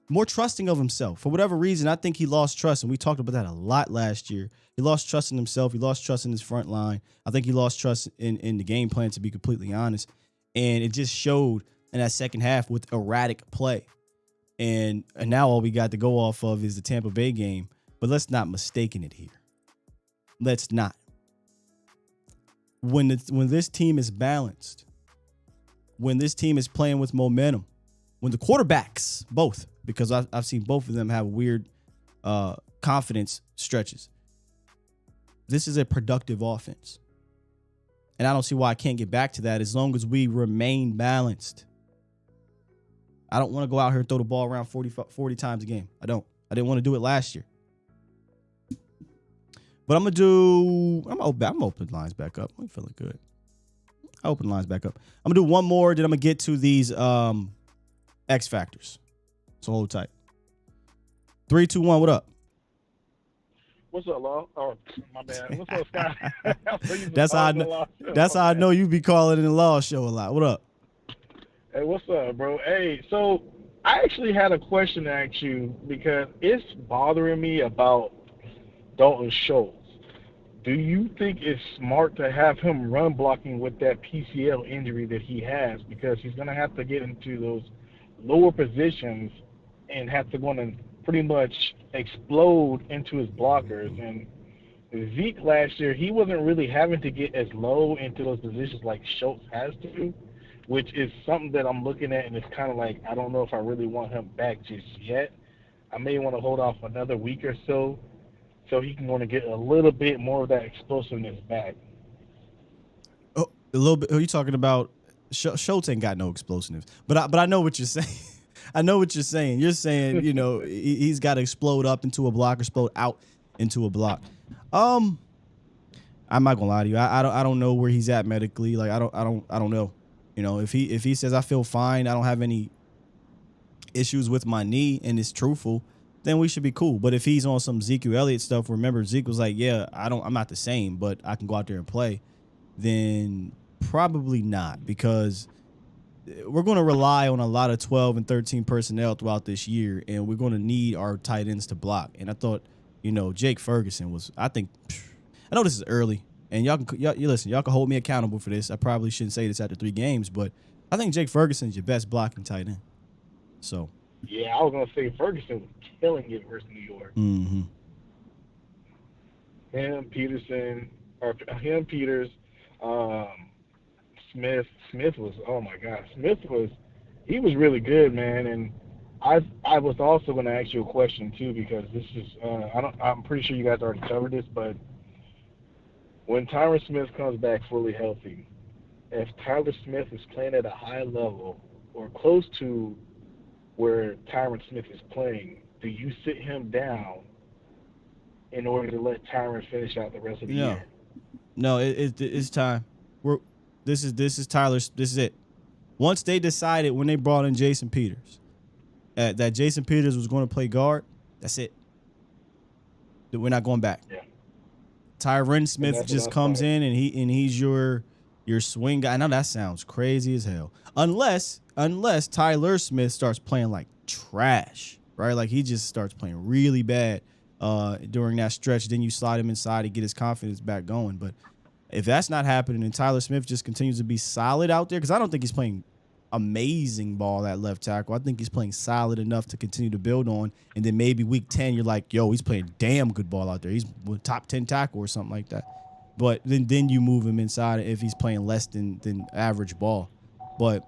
more trusting of himself. For whatever reason, I think he lost trust, and we talked about that a lot last year. He lost trust in himself. He lost trust in his front line. I think he lost trust in the game plan, to be completely honest. And it just showed in that second half with erratic play. And now all we got to go off of is the Tampa Bay game. But let's not mistaken it here. Let's not. When this team is balanced, when this team is playing with momentum, when the quarterbacks, both, because I've seen both of them have weird confidence stretches. This is a productive offense. And I don't see why I can't get back to that as long as we remain balanced. I don't want to go out here and throw the ball around 40 times a game. I don't. I didn't want to do it last year. But I'm open lines back up. I'm feeling good. I open lines back up. I'm going to do one more, then I'm going to get to these X factors. So hold tight. 3, 2, 1, what up? What's up, Law? Oh, my bad. What's up, Scott? That's how I know you be calling in the Law show a lot. What up? Hey, what's up, bro? Hey, so I actually had a question to ask you because it's bothering me about Dalton Schultz. Do you think it's smart to have him run blocking with that PCL injury that he has? Because he's going to have to get into those lower positions and have to go and pretty much explode into his blockers. And Zeke last year, he wasn't really having to get as low into those positions like Schultz has to, which is something that I'm looking at, and it's kind of like, I don't know if I really want him back just yet. I may want to hold off another week or so he can want to get a little bit more of that explosiveness back. Oh, a little bit. Who are you talking about? Schultz ain't got no explosiveness. But I know what you're saying. I know what you're saying. You're saying, he's got to explode up into a block or explode out into a block. I'm not gonna lie to you. I don't know where he's at medically. Like I don't know. If he says I feel fine, I don't have any issues with my knee, and it's truthful, then we should be cool. But if he's on some Zeke Elliott stuff, remember Zeke was like, yeah, I'm not the same, but I can go out there and play, then probably not, because we're going to rely on a lot of 12 and 13 personnel throughout this year, and we're going to need our tight ends to block. And I thought, Jake Ferguson was, I know this is early, and y'all can hold me accountable for this. I probably shouldn't say this after 3 games, but I think Jake Ferguson's your best blocking tight end. So. Yeah, I was going to say Ferguson was killing it versus New York. Mm-hmm. Peters, Smith was, oh my God, he was really good, man. And I was also going to ask you a question too, because this is, I'm pretty sure you guys already covered this, but when Tyron Smith comes back fully healthy, if Tyler Smith is playing at a high level or close to where Tyron Smith is playing, do you sit him down in order to let Tyron finish out the rest of the year? No, it's time. This is Tyler's. This is it. Once they decided when they brought in Jason Peters that Jason Peters was going to play guard, that's it. We're not going back. Yeah. Tyron Smith just comes in and he's your swing guy. I know that sounds crazy as hell. Unless Tyler Smith starts playing like trash, right? Like he just starts playing really bad during that stretch. Then you slide him inside to get his confidence back going. But if that's not happening and Tyler Smith just continues to be solid out there, because I don't think he's playing amazing ball at left tackle. I think he's playing solid enough to continue to build on. And then maybe week 10, you're like, yo, he's playing damn good ball out there. He's top 10 tackle or something like that. But then you move him inside if he's playing less than average ball. But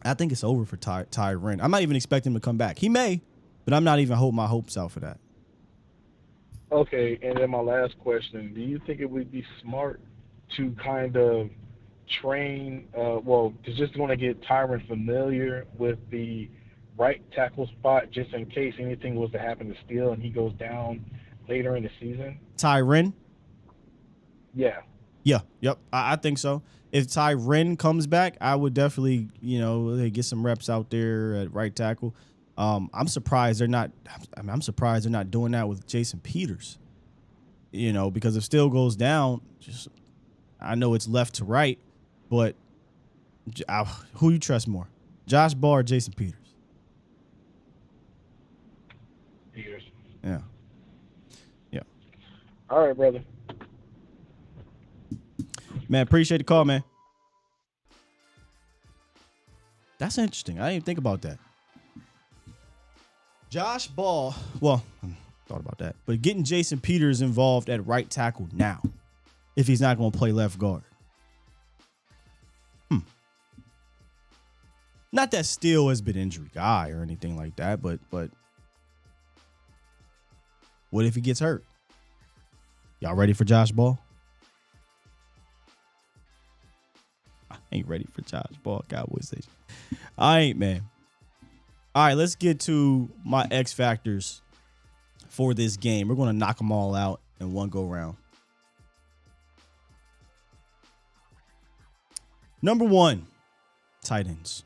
I think it's over for Tyron. I'm not even expecting him to come back. He may, but I'm not even holding my hopes out for that. Okay, and then my last question. Do you think it would be smart to kind of train, to just want to get Tyron familiar with the right tackle spot just in case anything was to happen to Steele and he goes down later in the season? Tyron? Yeah. Yeah, yep, I think so. If Tyron comes back, I would definitely, get some reps out there at right tackle. I'm surprised they're not. I'm surprised they're not doing that with Jason Peters. Because if Steele goes down, I know it's left to right, but who you trust more, Josh Ball or Jason Peters? Peters. Yeah. All right, brother. Man, appreciate the call, man. That's interesting. I didn't even think about that. Josh Ball, thought about that. But getting Jason Peters involved at right tackle now, if he's not going to play left guard. Not that Steele has been injury guy or anything like that, but what if he gets hurt? Y'all ready for Josh Ball? I ain't ready for Josh Ball, Cowboys Station. I ain't, man. All right, let's get to my X factors for this game. We're going to knock them all out in one go round. Number 1, tight ends.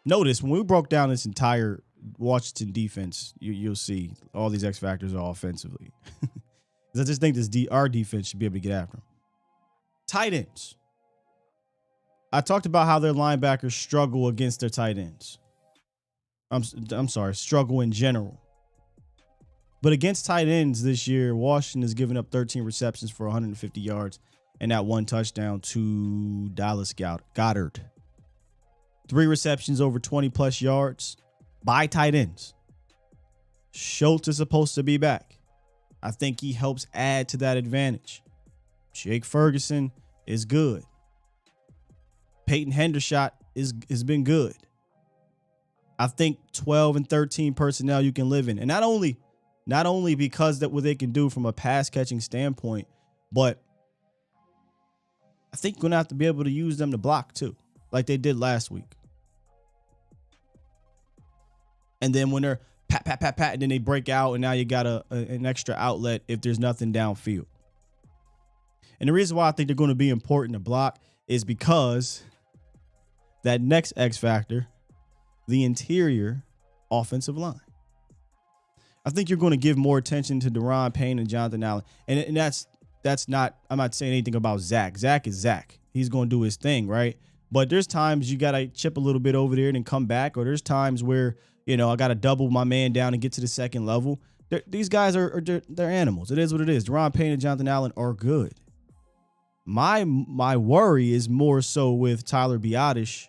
Notice when we broke down this entire Washington defense, you'll see all these X factors are offensively. Because I just think our defense should be able to get after them. Tight ends. I talked about how their linebackers struggle against their tight ends. I'm sorry, struggle in general. But against tight ends this year, Washington has given up 13 receptions for 150 yards and that one touchdown to Dallas Goedert. 3 receptions over 20-plus yards by tight ends. Schultz is supposed to be back. I think he helps add to that advantage. Jake Ferguson is good. Peyton Hendershot has been good. I think 12 and 13 personnel you can live in. And not only because that what they can do from a pass catching standpoint, but I think you're going to have to be able to use them to block too, like they did last week. And then when they're pat, pat, pat, pat, and then they break out, and now you got an extra outlet if there's nothing downfield. And the reason why I think they're going to be important to block is because that next X factor, the interior offensive line. I think you're going to give more attention to Deron Payne and Jonathan Allen. And that's not, I'm not saying anything about Zach. Zach is Zach. He's going to do his thing, right? But there's times you got to chip a little bit over there and then come back. Or there's times where, I got to double my man down and get to the second level. These guys they're animals. It is what it is. Deron Payne and Jonathan Allen are good. My worry is more so with Tyler Biadasz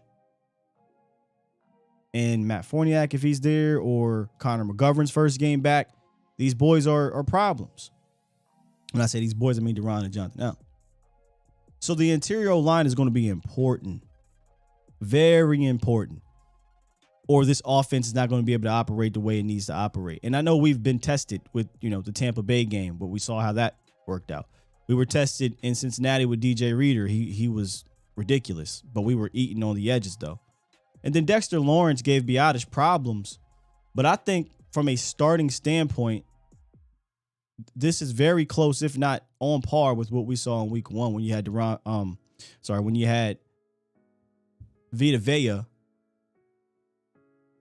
and Matt Forniak if he's there, or Connor McGovern's first game back. These boys are problems. When I say these boys, I mean Deron and Jonathan Allen. So the interior line is going to be important. Very important. Or this offense is not going to be able to operate the way it needs to operate. And I know we've been tested with, the Tampa Bay game, but we saw how that worked out. We were tested in Cincinnati with DJ Reader. He was ridiculous, but we were eating on the edges, though. And then Dexter Lawrence gave Biadasz problems. But I think from a starting standpoint, this is very close, if not on par with what we saw in week 1 when you had when you had Vita Vea,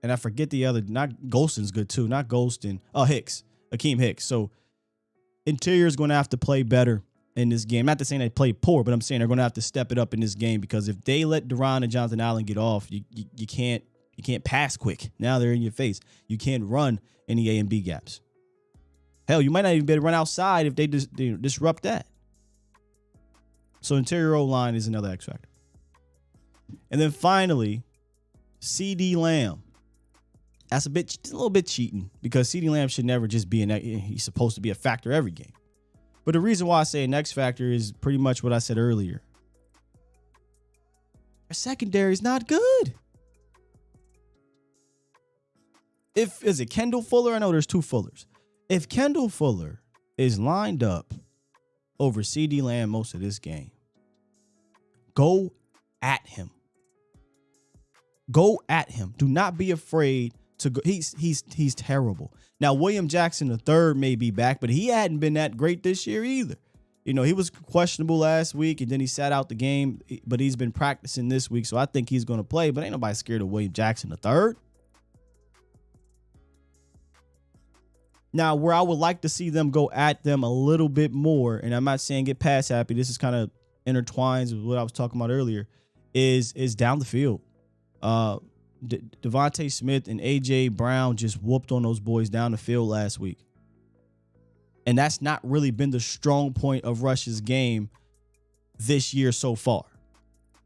and I forget the other, not Golston's good too, not Golston. Oh, Akeem Hicks. So interior is going to have to play better in this game. Not to say they play poor, but I'm saying they're going to have to step it up in this game, because if they let Duran and Jonathan Allen get off, you can't pass quick. Now they're in your face. You can't run any A and B gaps. Hell, you might not even be able to run outside if they disrupt that. So interior O-line is another X factor. And then finally, CD Lamb. That's a little bit cheating, because CD Lamb should never just be he's supposed to be a factor every game. But the reason why I say an X factor is pretty much what I said earlier. Our secondary is not good. Is it Kendall Fuller? I know there's two Fullers. If Kendall Fuller is lined up over CD Lamb most of this game, go at him. Go at him. Do not be afraid to go. He's terrible. Now, William Jackson III may be back, but he hadn't been that great this year either. You know, he was questionable last week, and then he sat out the game, but he's been practicing this week, so I think he's going to play. But ain't nobody scared of William Jackson III. Now, where I would like to see them go at them a little bit more, and I'm not saying get pass happy, this is kind of intertwines with what I was talking about earlier, is down the field. Devontae Smith and A.J. Brown just whooped on those boys down the field last week. And that's not really been the strong point of Rush's game this year so far.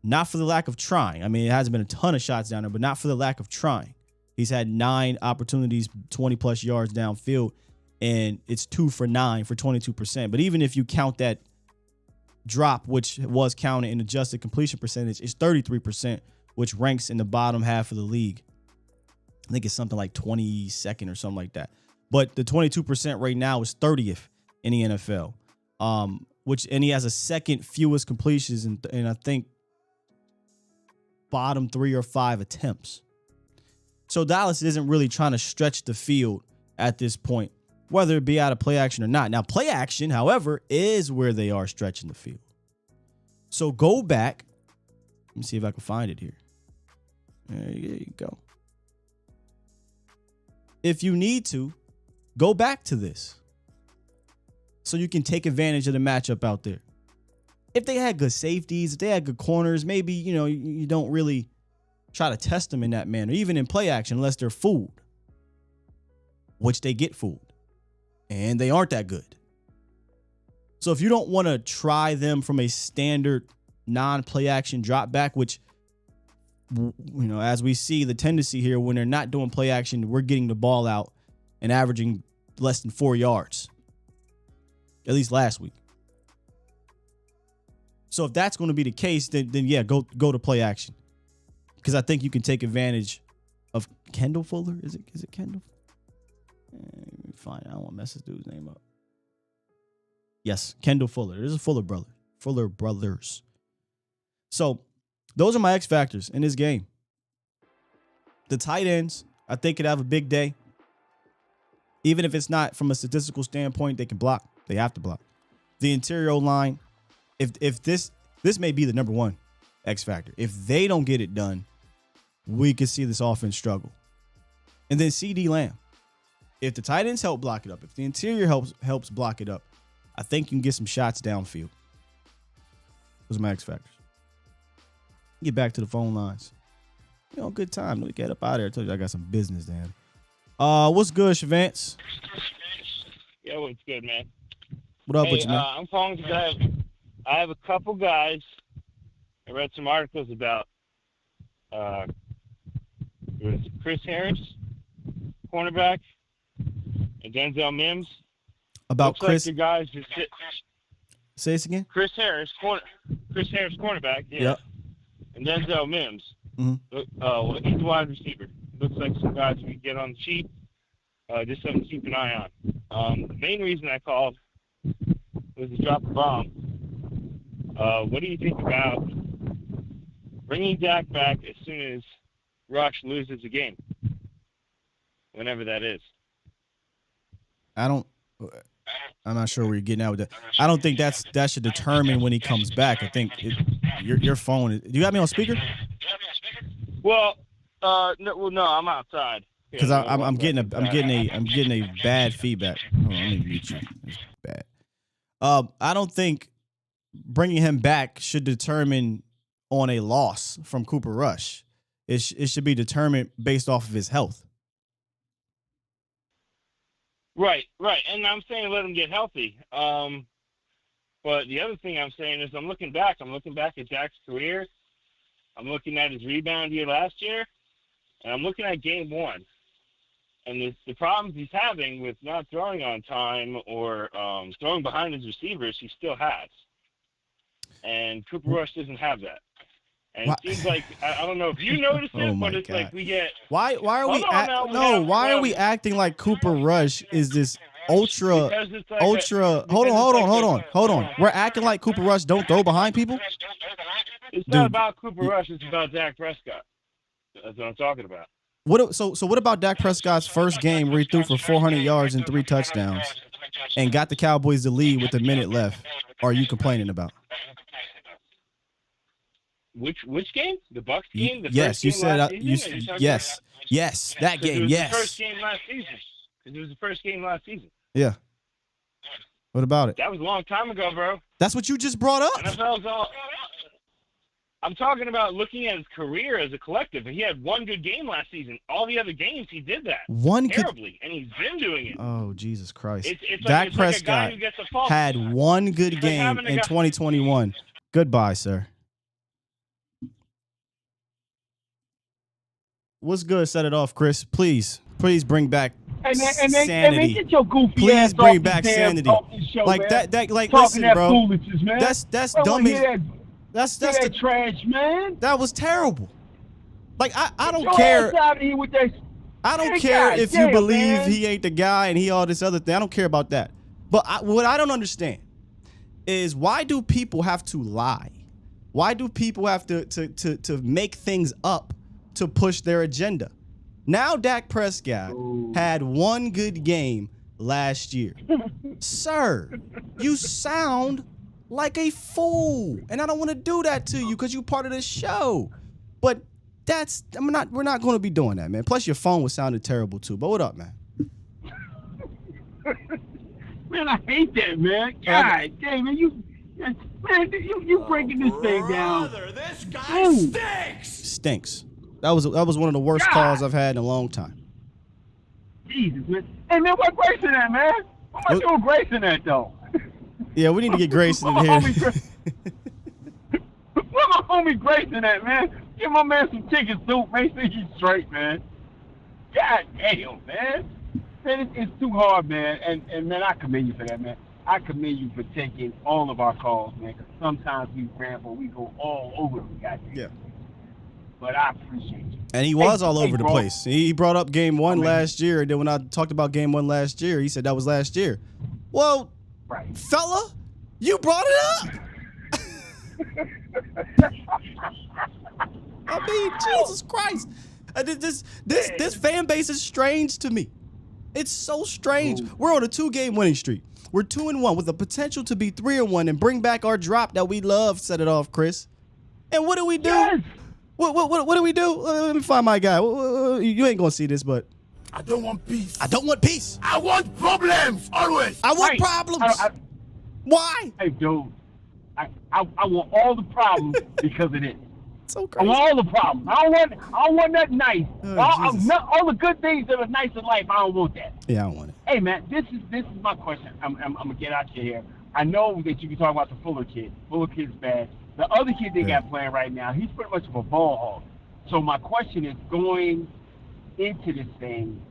Not for the lack of trying. I mean, it hasn't been a ton of shots down there, but not for the lack of trying. He's had 9 opportunities, 20-plus yards downfield, and it's 2 for 9 for 22%. But even if you count that drop, which was counted in adjusted completion percentage, it's 33%, which ranks in the bottom half of the league. I think it's something like 22nd or something like that. But the 22% right now is 30th in the NFL, and he has a second fewest completions and I think bottom 3 or 5 attempts. So Dallas isn't really trying to stretch the field at this point, whether it be out of play action or not. Now, play action, however, is where they are stretching the field. So go back. Let me see if I can find it here. There you go. If you need to, go back to this so you can take advantage of the matchup out there. If they had good safeties, if they had good corners, maybe, you don't really try to test them in that manner, even in play action, unless they're fooled, which they get fooled, and they aren't that good. So if you don't want to try them from a standard non-play action drop back, which, as we see the tendency here, when they're not doing play action, we're getting the ball out and averaging less than 4 yards, at least last week. So if that's going to be the case, then yeah, go to play action. Because I think you can take advantage of Kendall Fuller. Is it Kendall? Fine. I don't want to mess this dude's name up. Yes, Kendall Fuller. There's a Fuller brother. Fuller brothers. So those are my X factors in this game. The tight ends, I think, could have a big day. Even if it's not from a statistical standpoint, they can block. They have to block. The interior line, if this may be the number one X factor. If they don't get it done, we could see this offense struggle. And then CD Lamb. If the tight ends help block it up, if the interior helps block it up, I think you can get some shots downfield. Those are my X factors. Get back to the phone lines. Good time. Let me get up out of there. I told you I got some business, Dan. What's good, Shavance? Yeah, what's good, man? What up with you, man? I'm calling because I have a couple guys. I read some articles about Chris Harris, cornerback, and Denzel Mims. About Looks Chris? like the guys just Say this again? Chris Harris, cornerback, yeah. Yep. And Denzel Mims. Mm-hmm. He's a wide receiver. Looks like some guys we can get on the cheap. Just something to keep an eye on. The main reason I called was to drop a bomb. What do you think about bringing Dak back as soon as Rush loses a game? Whenever that is. I'm not sure where you're getting at with that. I don't think that should determine when he comes back. I think Your phone. Do you have me on speaker? Well, no, I'm outside. Because I'm getting a bad feedback. Hold on, let me mute you. It's bad. I don't think bringing him back should determine on a loss from Cooper Rush. It should be determined based off of his health. Right, and I'm saying let him get healthy. But the other thing I'm saying is I'm looking back at Dak's career. I'm looking at his rebound year last year, and I'm looking at game one. And the problems he's having with not throwing on time or throwing behind his receivers, he still has. And Cooper Rush doesn't have that. And it seems like I don't know if you noticed it, but it's like we get. Why are we acting like Cooper Rush is this ultra? Hold on. We're acting like Cooper Rush don't throw behind people. It's not about Cooper Rush. It's about Dak Prescott. That's what I'm talking about. What about Dak Prescott's first game where he threw for 400 yards and 3 touchdowns and got the Cowboys the lead with a minute left? Are you complaining about? Which game? The Bucs game? The yes, first you game said last season? yes, that game. It was yes. the first game last season. Because it was the first game last season. Yeah. What about it? That was a long time ago, bro. That's what you just brought up. NFL's all. I'm talking about looking at his career as a collective. He had one good game last season. All the other games, he did that terribly, and he's been doing it. Oh, Jesus Christ. Dak Prescott had one good game in 2021. Goodbye, sir. What's good? Set it off, Chris. Please bring back sanity. Man, get your goofy Please ass bring off back this damn sanity. show, Like man. that. Like Talking listen, that bro. Foolishness, man. That's dumb. That's the trash, man. That was terrible. Like I don't Your care. ass out of here with that. I don't Man, care God if damn, you believe man. he ain't the guy and he all this other thing. I don't care about that. But what I don't understand is why do people have to lie? Why do people have to make things up to push their agenda? Now Dak Prescott had one good game last year. Sir, you sound like a fool. And I don't want to do that to you because you're part of the show. But we're not going to be doing that, man. Plus your phone was sounding terrible too. But what up, man? Man, I hate that, man. God damn, man, you breaking this thing down. This guy Stinks. That was one of the worst calls I've had in a long time. Jesus, man. Hey, man, what Grace in that, man? What am I doing Grace in that, though? Yeah, we need to get Grayson in here. Where my homie Grace in that, man? Give my man some tickets, dude. Make sure he's straight, man. God damn, man. Man, it's too hard, man. And man, I commend you for that, man. I commend you for taking all of our calls, man. Because sometimes we ramble, we go all over the goddamn. Yeah. But I appreciate you. And he was all over the place. He brought up game one last year, and then when I talked about game one last year, he said that was last year. Well, fella, you brought it up. I mean, Jesus Christ. This fan base is strange to me. It's so strange. We're on a 2-game winning streak. We're 2-1 with the potential to be 3-1 and bring back our drop that we love. Set it off, Chris. And what do we do? Yes. What do we do? Let me find my guy. You ain't gonna see this, but I don't want peace. I don't want peace. I want problems always. I want problems. Why? Hey, dude, I want all the problems because of this. So crazy. I want all the problems. I don't want nothing nice. All the good things that are nice in life, I don't want that. Yeah, I don't want it. Hey, man, this is my question. I'm gonna get out here. I know that you can talk about the Fuller kid. Fuller kid's bad. The other kid they got playing right now, he's pretty much of a ball hog. So my question is, going into this thing,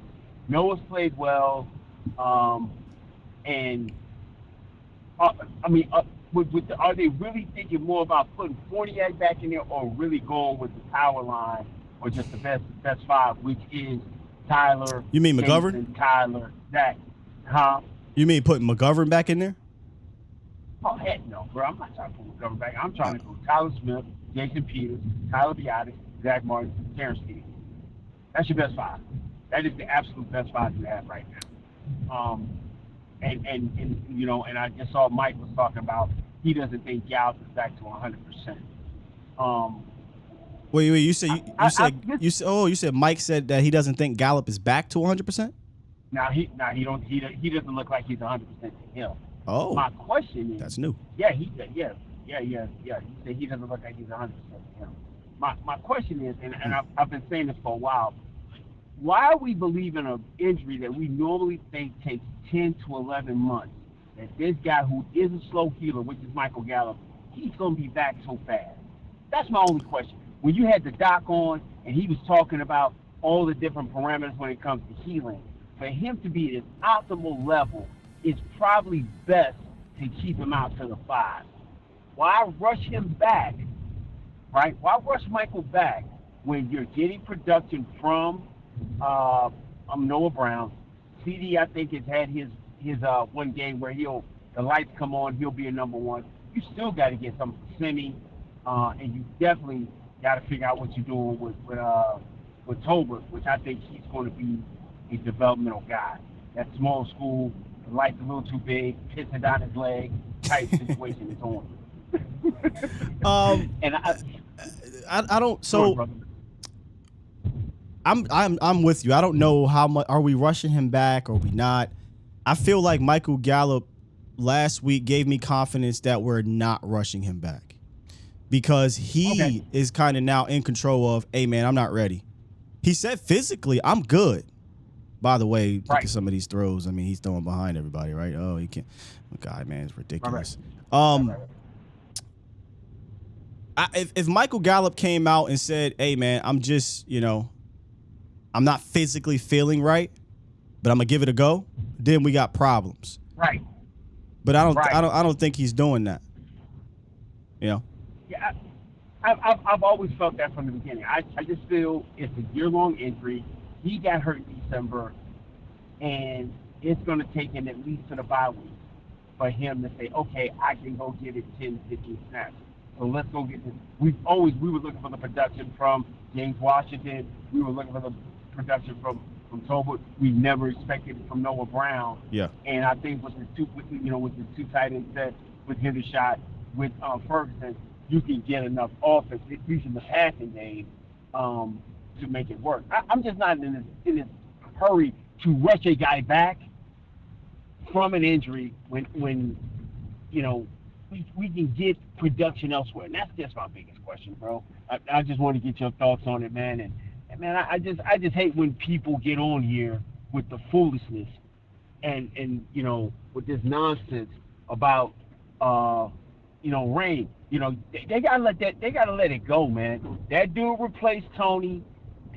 Noah's played well, and are they really thinking more about putting 40 back in there, or really going with the power line, or just the best five, which is Tyler? You mean Jason, McGovern? Tyler, Zach, huh? You mean putting McGovern back in there? Oh, heck no, bro. I'm not trying to put McGovern back. I'm trying to go Tyler Smith, Jason Peters, Tyler Biotic, Zach Martin, Terrence Steele. That's your best five. That is the absolute best five you have right now. And I just saw Mike was talking about he doesn't think Gallup is back to 100%. Wait. You said Mike said that he doesn't think Gallup is back to 100%. He doesn't look like he's 100% to him. Oh, my question is, that's new. Yeah. He said he doesn't look like he's 100% to him. My question is, and I've been saying this for a while, why are we believing an injury that we normally think takes 10 to 11 months, that this guy who is a slow healer, which is Michael Gallup, he's going to be back so fast? That's my only question. When you had the doc on and he was talking about all the different parameters when it comes to healing, for him to be at his optimal level, it's probably best to keep him out to the 5. Why rush him back, right? Why rush Michael back when you're getting production from Noah Brown? CD, I think, has had his one game where the lights come on, he'll be a number 1. You still got to get some Semi, and you definitely got to figure out what you're doing with Tolbert, which I think he's going to be a developmental guy. That small school, the light's a little too big, pissing down his leg, type situation is on. And I don't. So I'm with you. I don't know how much are we rushing him back or we not. I feel like Michael Gallup last week gave me confidence that we're not rushing him back because he is kind of now in control of, hey man, I'm not ready. He said physically, I'm good. By the way, look at some of these throws. I mean, he's throwing behind everybody, right? Oh, he can't. God, man, it's ridiculous. If Michael Gallup came out and said, hey man, I'm just, I'm not physically feeling right, but I'm gonna give it a go, then we got problems. Right. But I don't think he's doing that. Yeah, I've always felt that from the beginning. I just feel it's a year-long injury. He got hurt in December, and it's going to take him at least to the bye week for him to say, okay, I can go give it 10, 15 snaps. So let's go get this. We were looking for the production from James Washington. We were looking for the production from Tolbert. We never expected it from Noah Brown. Yeah. And I think with the two tight end sets, with Hendershot, with Ferguson, you can get enough offense, at least in the passing game, to make it work. I'm just not in this hurry to rush a guy back from an injury when we can get production elsewhere. And that's just my biggest question, bro. I just want to get your thoughts on it, man. And man, I just hate when people get on here with the foolishness and with this nonsense about Rain. They gotta let it go, man. That dude replaced Tony.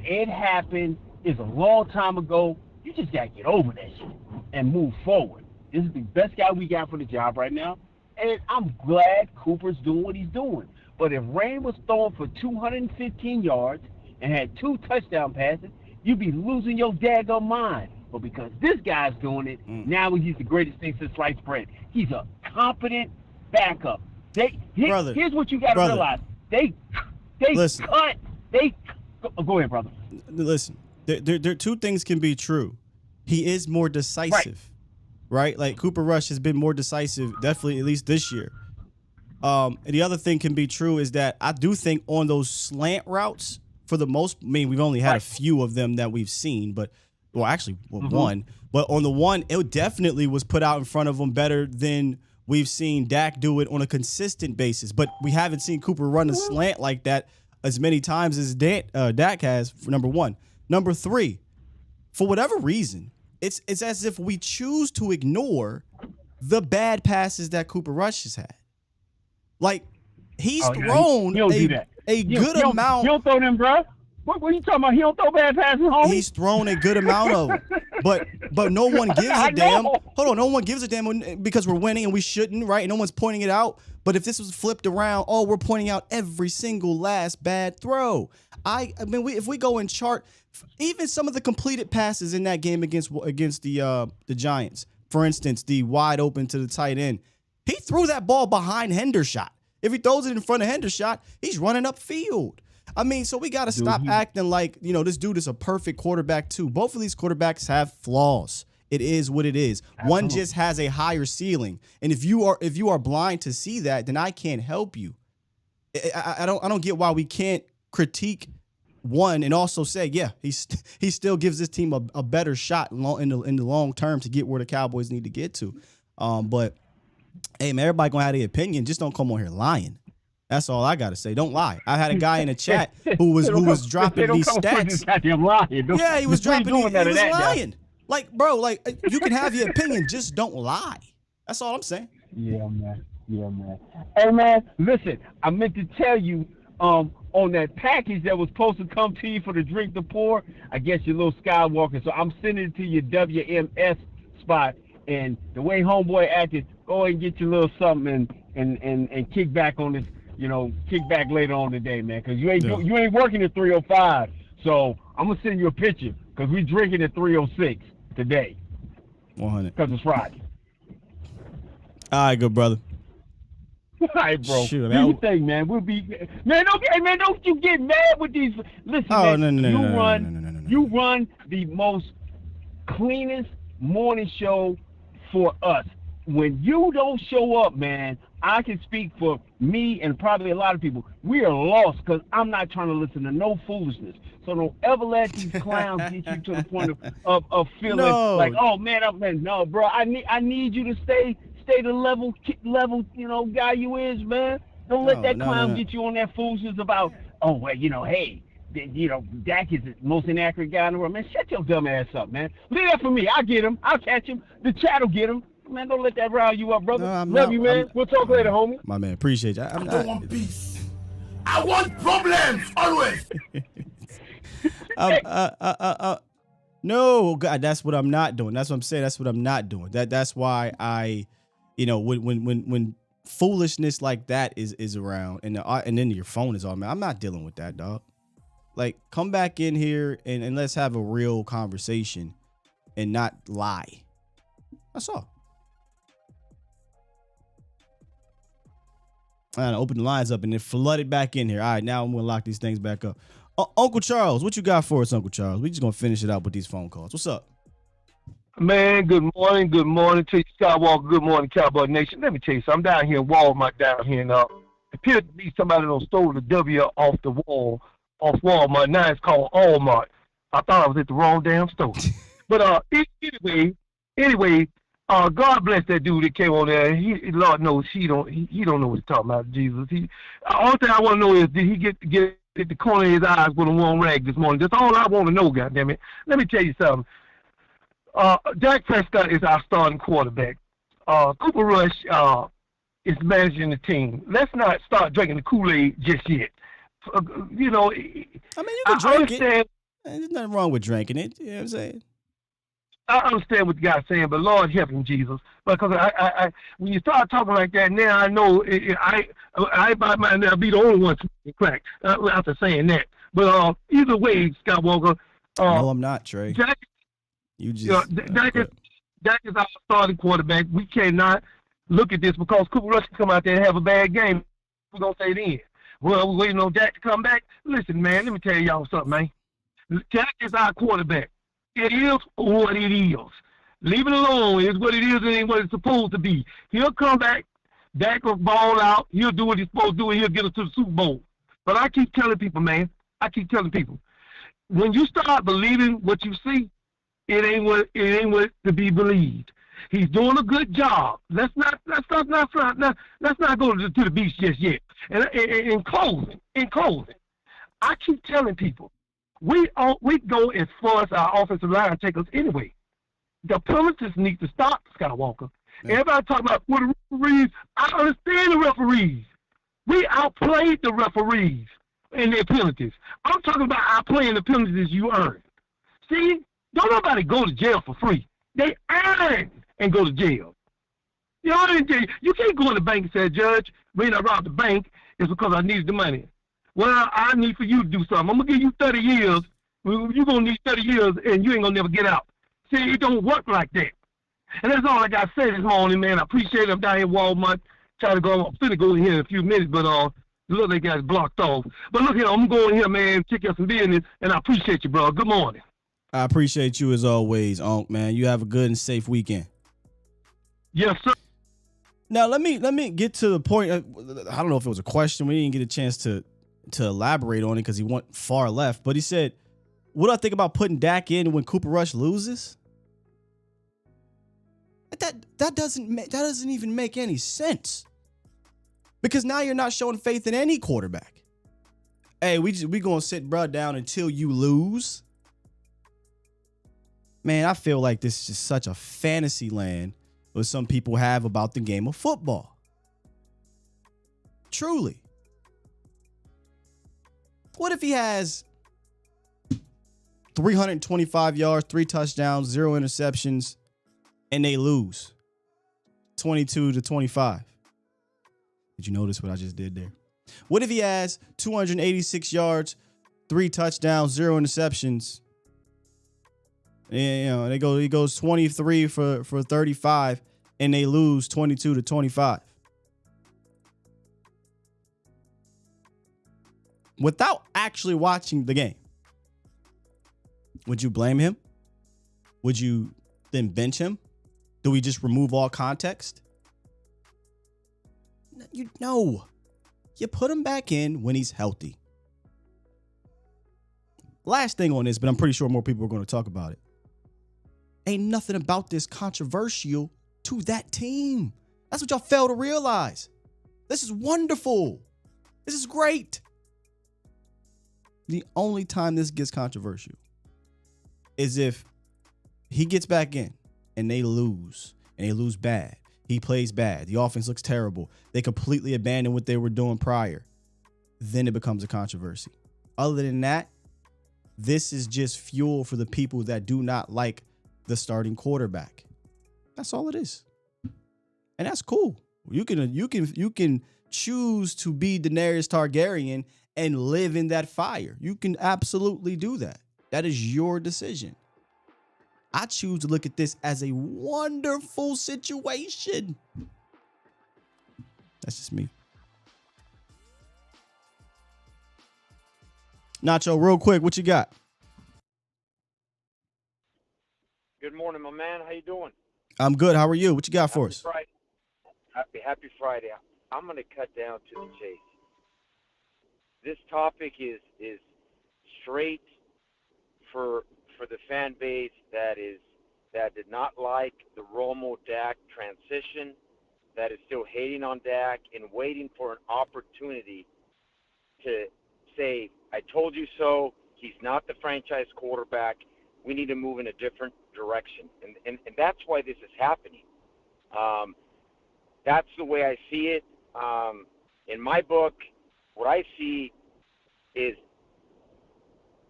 It happened. It's a long time ago. You just gotta get over that shit and move forward. This is the best guy we got for the job right now, and I'm glad Cooper's doing what he's doing. But if Rain was throwing for 215 yards and had 2 touchdown passes, you'd be losing your daggone mind. But because this guy's doing it, now he's the greatest thing since sliced bread. He's a competent backup. Here's what you got to realize. They cut. Go ahead, brother. Listen, there 2 things can be true. He is more decisive, right? Like Cooper Rush has been more decisive, definitely at least this year. And the other thing can be true is that I do think on those slant routes, for the most, we've only had a few of them that we've seen, but one. But on the one, it definitely was put out in front of him better than we've seen Dak do it on a consistent basis. But we haven't seen Cooper run a slant like that as many times as Dak has, for number 1. Number 3, for whatever reason, it's as if we choose to ignore the bad passes that Cooper Rush has had. Like, he's thrown a good amount. He don't throw them, bro. What are you talking about? He don't throw bad passes, homie. He's thrown a good amount of them. But no one gives a damn. Hold on, no one gives a damn because we're winning and we shouldn't, right? No one's pointing it out. But if this was flipped around, we're pointing out every single last bad throw. If we go and chart even some of the completed passes in that game against the Giants, for instance, the wide open to the tight end, he threw that ball behind Hendershot. If he throws it in front of Hendershot, he's running upfield. So we got to stop acting like, this dude is a perfect quarterback too. Both of these quarterbacks have flaws. It is what it is. Absolutely. One just has a higher ceiling. And if you are blind to see that, then I can't help you. I don't get why we can't critique one and also say, yeah, he still gives this team a better shot in the long term to get where the Cowboys need to get to. But hey, man, everybody gonna have their opinion. Just don't come on here lying. That's all I gotta say. Don't lie. I had a guy in the chat who was dropping these stats. Yeah, he was dropping. He was lying. Like, bro, like you can have your opinion, just don't lie. That's all I'm saying. Yeah, man. Hey, man, listen, I meant to tell you, on that package that was supposed to come to you for the drink to pour, I guess your little Skywalker. So I'm sending it to your WMS spot. And the way homeboy acted, go ahead and get your little something and kick back on this, kick back later on today, man. Because you ain't working at 3:05. So I'm gonna send you a picture because we drinking at 3:06 today. 100. Because it's Friday. All right, good brother. All right, bro. Shoot, do you think, man? We'll be don't you get mad with these. Listen, you run the most cleanest morning show for us. When you don't show up, man, I can speak for me and probably a lot of people. We are lost because I'm not trying to listen to no foolishness. So don't ever let these clowns get you to the point of feeling like, oh man, no, bro. I need you to stay the level, guy you is, man. Don't let that clown get you on that foolishness about, oh well, hey, Dak is the most inaccurate guy in the world. Man, shut your dumb ass up, man. Leave that for me. I'll get him. I'll catch him. The chat will get him. Man, don't let that rile you up, brother. Love you, man. We'll talk later, homie. My man, appreciate you. I don't want peace. I want problems always. No, God, that's what I'm not doing. That's what I'm saying. That's what I'm not doing. That's why I, when foolishness like that is around and then your phone is on, man, I'm not dealing with that, dog. Like, come back in here and let's have a real conversation and not lie. That's all. I'm gonna open the lines up and then flood it back in here. All right, now I'm gonna lock these things back up. Uncle Charles, what you got for us, Uncle Charles? We just gonna finish it out with these phone calls. What's up? Man, good morning to you, Skywalker. Good morning, Cowboy Nation. Let me tell you something. I'm down here in Walmart down here, and appeared to be somebody that stole the W off the wall, off Walmart. Now it's called Allmart. I thought I was at the wrong damn store. But anyway, God bless that dude that came on there. Lord knows he don't know what he's talking about, Jesus. All thing I want to know is, did he get at the corner of his eyes with a warm rag this morning? That's all I want to know, goddammit. Let me tell you something. Dak Prescott is our starting quarterback. Cooper Rush is managing the team. Let's not start drinking the Kool-Aid just yet. You can drink it. There's nothing wrong with drinking it. You know what I'm saying? I understand what the guy's saying, but Lord help him, Jesus. Because I when you start talking like that, now I know I might be the only one to crack after saying that. But either way, Skywalker. No, I'm not, Trey. Dak is our starting quarterback. We cannot look at this because Cooper Rush can come out there and have a bad game. We're gonna say then. Well, we're waiting on Dak to come back. Listen, man, let me tell y'all something, man. Dak is our quarterback. It is what it is. Leave it alone. It's what it is. It ain't what it's supposed to be. He'll come back. Dak will ball out. He'll do what he's supposed to do, and he'll get us to the Super Bowl. But I keep telling people, man. When you start believing what you see, it ain't what to be believed. He's doing a good job. Let's not go to the beach just yet. And in closing, I keep telling people, we go as far as our offensive line take us anyway. The penalties need to stop, Skywalker. Yeah. Everybody talking about the referees. I understand the referees. We outplayed the referees in their penalties. I'm talking about outplaying the penalties you earn. See, don't nobody go to jail for free. They earn and go to jail. You can't go in the bank and say, Judge, when I robbed the bank, it's because I needed the money. Well, I need for you to do something. I'm going to give you 30 years. You're going to need 30 years, and you ain't going to never get out. See, it don't work like that. And that's all I got to say this morning, man. I appreciate it. I'm down here in Walmart. I'm finna go in here in a few minutes, but look, they got blocked off. But look here, I'm going here, man, check out some business, and I appreciate you, bro. Good morning. I appreciate you as always, Unc, man. You have a good and safe weekend. Yes, sir. Now let me get to the point. I don't know if it was a question. We didn't get a chance to elaborate on it because he went far left. But he said, "What do I think about putting Dak in when Cooper Rush loses?" That doesn't even make any sense. Because now you're not showing faith in any quarterback. Hey, we gonna sit bro down until you lose. Man, I feel like this is just such a fantasy land what some people have about the game of football. Truly. What if he has 325 yards, 3 touchdowns, 0 interceptions, and they lose 22-25? Did you notice what I just did there? What if he has 286 yards, 3 touchdowns, 0 interceptions? And he goes 23 for 35, and they lose 22-25. Without actually watching the game, would you blame him? Would you then bench him? Do we just remove all context? No. You put him back in when he's healthy. Last thing on this, but I'm pretty sure more people are going to talk about it. Ain't nothing about this controversial to that team. That's what y'all fail to realize. This is wonderful. This is great. The only time this gets controversial is if he gets back in and they lose bad. He plays bad. The offense looks terrible. They completely abandon what they were doing prior. Then it becomes a controversy. Other than that, this is just fuel for the people that do not like the starting quarterback. That's all it is. And that's cool. You can choose to be Daenerys Targaryen and live in that fire. You can absolutely do that. That is your decision. I choose to look at this as a wonderful situation. That's just me. Nacho, real quick, what you got? Good morning, my man. How you doing? I'm good. How are you? What you got for us? Friday. Happy Friday. I'm going to cut down to the chase. This topic is straight for the fan base that did not like the Romo-Dak transition, that is still hating on Dak and waiting for an opportunity to say, I told you so, he's not the franchise quarterback, we need to move in a different direction. And that's why this is happening. That's the way I see it. In my book, what I see is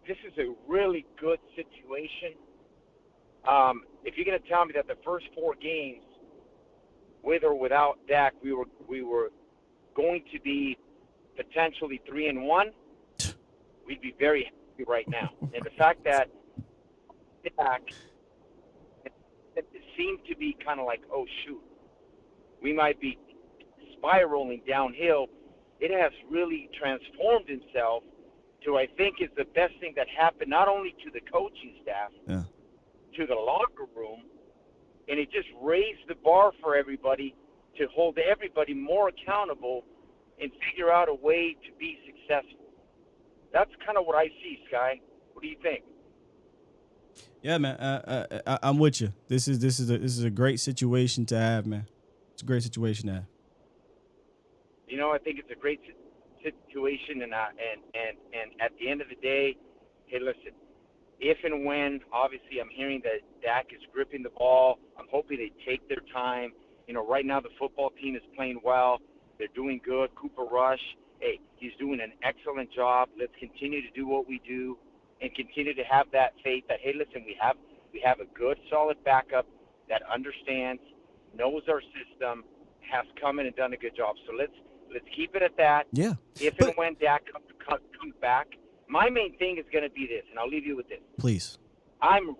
this is a really good situation. If you're going to tell me that the first 4 games, with or without Dak, we were going to be potentially 3-1, we'd be very happy right now. And the fact that Dak seemed to be kind of like, oh shoot, we might be spiraling downhill. It has really transformed itself to, I think, is the best thing that happened not only to the coaching staff, to the locker room, and it just raised the bar for everybody to hold everybody more accountable and figure out a way to be successful. That's kind of what I see, Sky. What do you think? Yeah, man, I'm with you. This is a great situation to have, man. It's a great situation to have. You know, I think it's a great situation, and at the end of the day, hey, listen, if and when, obviously, I'm hearing that Dak is gripping the ball, I'm hoping they take their time. You know, right now the football team is playing well. They're doing good. Cooper Rush, hey, he's doing an excellent job. Let's continue to do what we do and continue to have that faith that, hey, listen, we have a good, solid backup that understands, knows our system, has come in and done a good job. So let's keep it at that. Yeah. And when Dak comes back, my main thing is going to be this, and I'll leave you with this. Please. I'm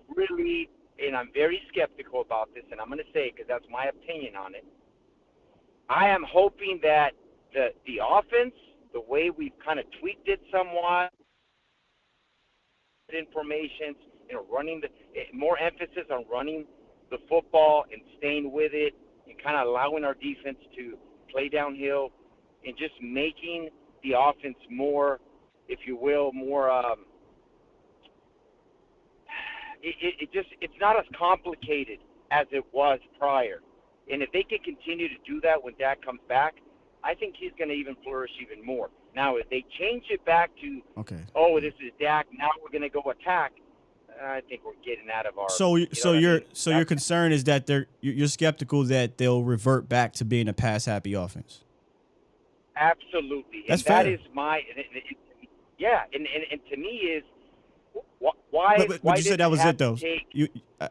very skeptical about this, and I'm going to say it because that's my opinion on it. I am hoping that the offense, the way we've kind of tweaked it somewhat, information, running more emphasis on running the football and staying with it and kind of allowing our defense to play downhill and just making the offense more, if you will, more it's not as complicated as it was prior. And if they can continue to do that when Dak comes back, I think he's going to even flourish even more. Now, if they change it back to, this is Dak, now we're going to go attack, I think we're getting out of our. Your concern is that you're skeptical that they'll revert back to being a pass happy offense. Absolutely, That's and fair. that is my and to me is why. But why you said that was it though.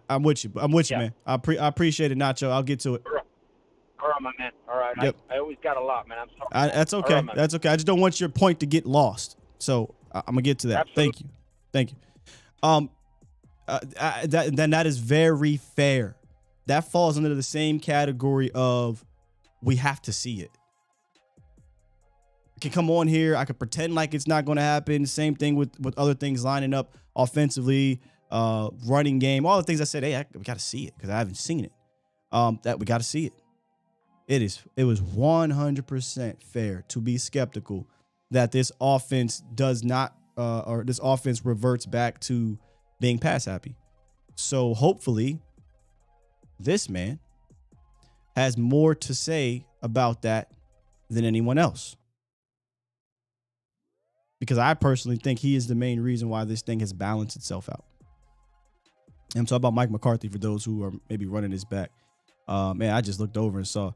I'm with you. Yeah. Man. I appreciate it, Nacho. I'll get to it. All right, my man. All right. Yep. I always got a lot, man. I'm sorry. That's okay. Right, that's okay. I just don't want your point to get lost. So I'm gonna get to that. Absolutely. Thank you. That is very fair. That falls under the same category of we have to see it. I can come on here. I could pretend like it's not going to happen. Same thing with other things lining up offensively, running game, all the things I said. Hey, we got to see it because I haven't seen it. That we got to see it. It was 100% fair to be skeptical that this offense does not, or this offense reverts back to being pass happy. So hopefully this man has more to say about that than anyone else. Because I personally think he is the main reason why this thing has balanced itself out. And I'm talking about Mike McCarthy for those who are maybe running his back. Man, I just looked over and saw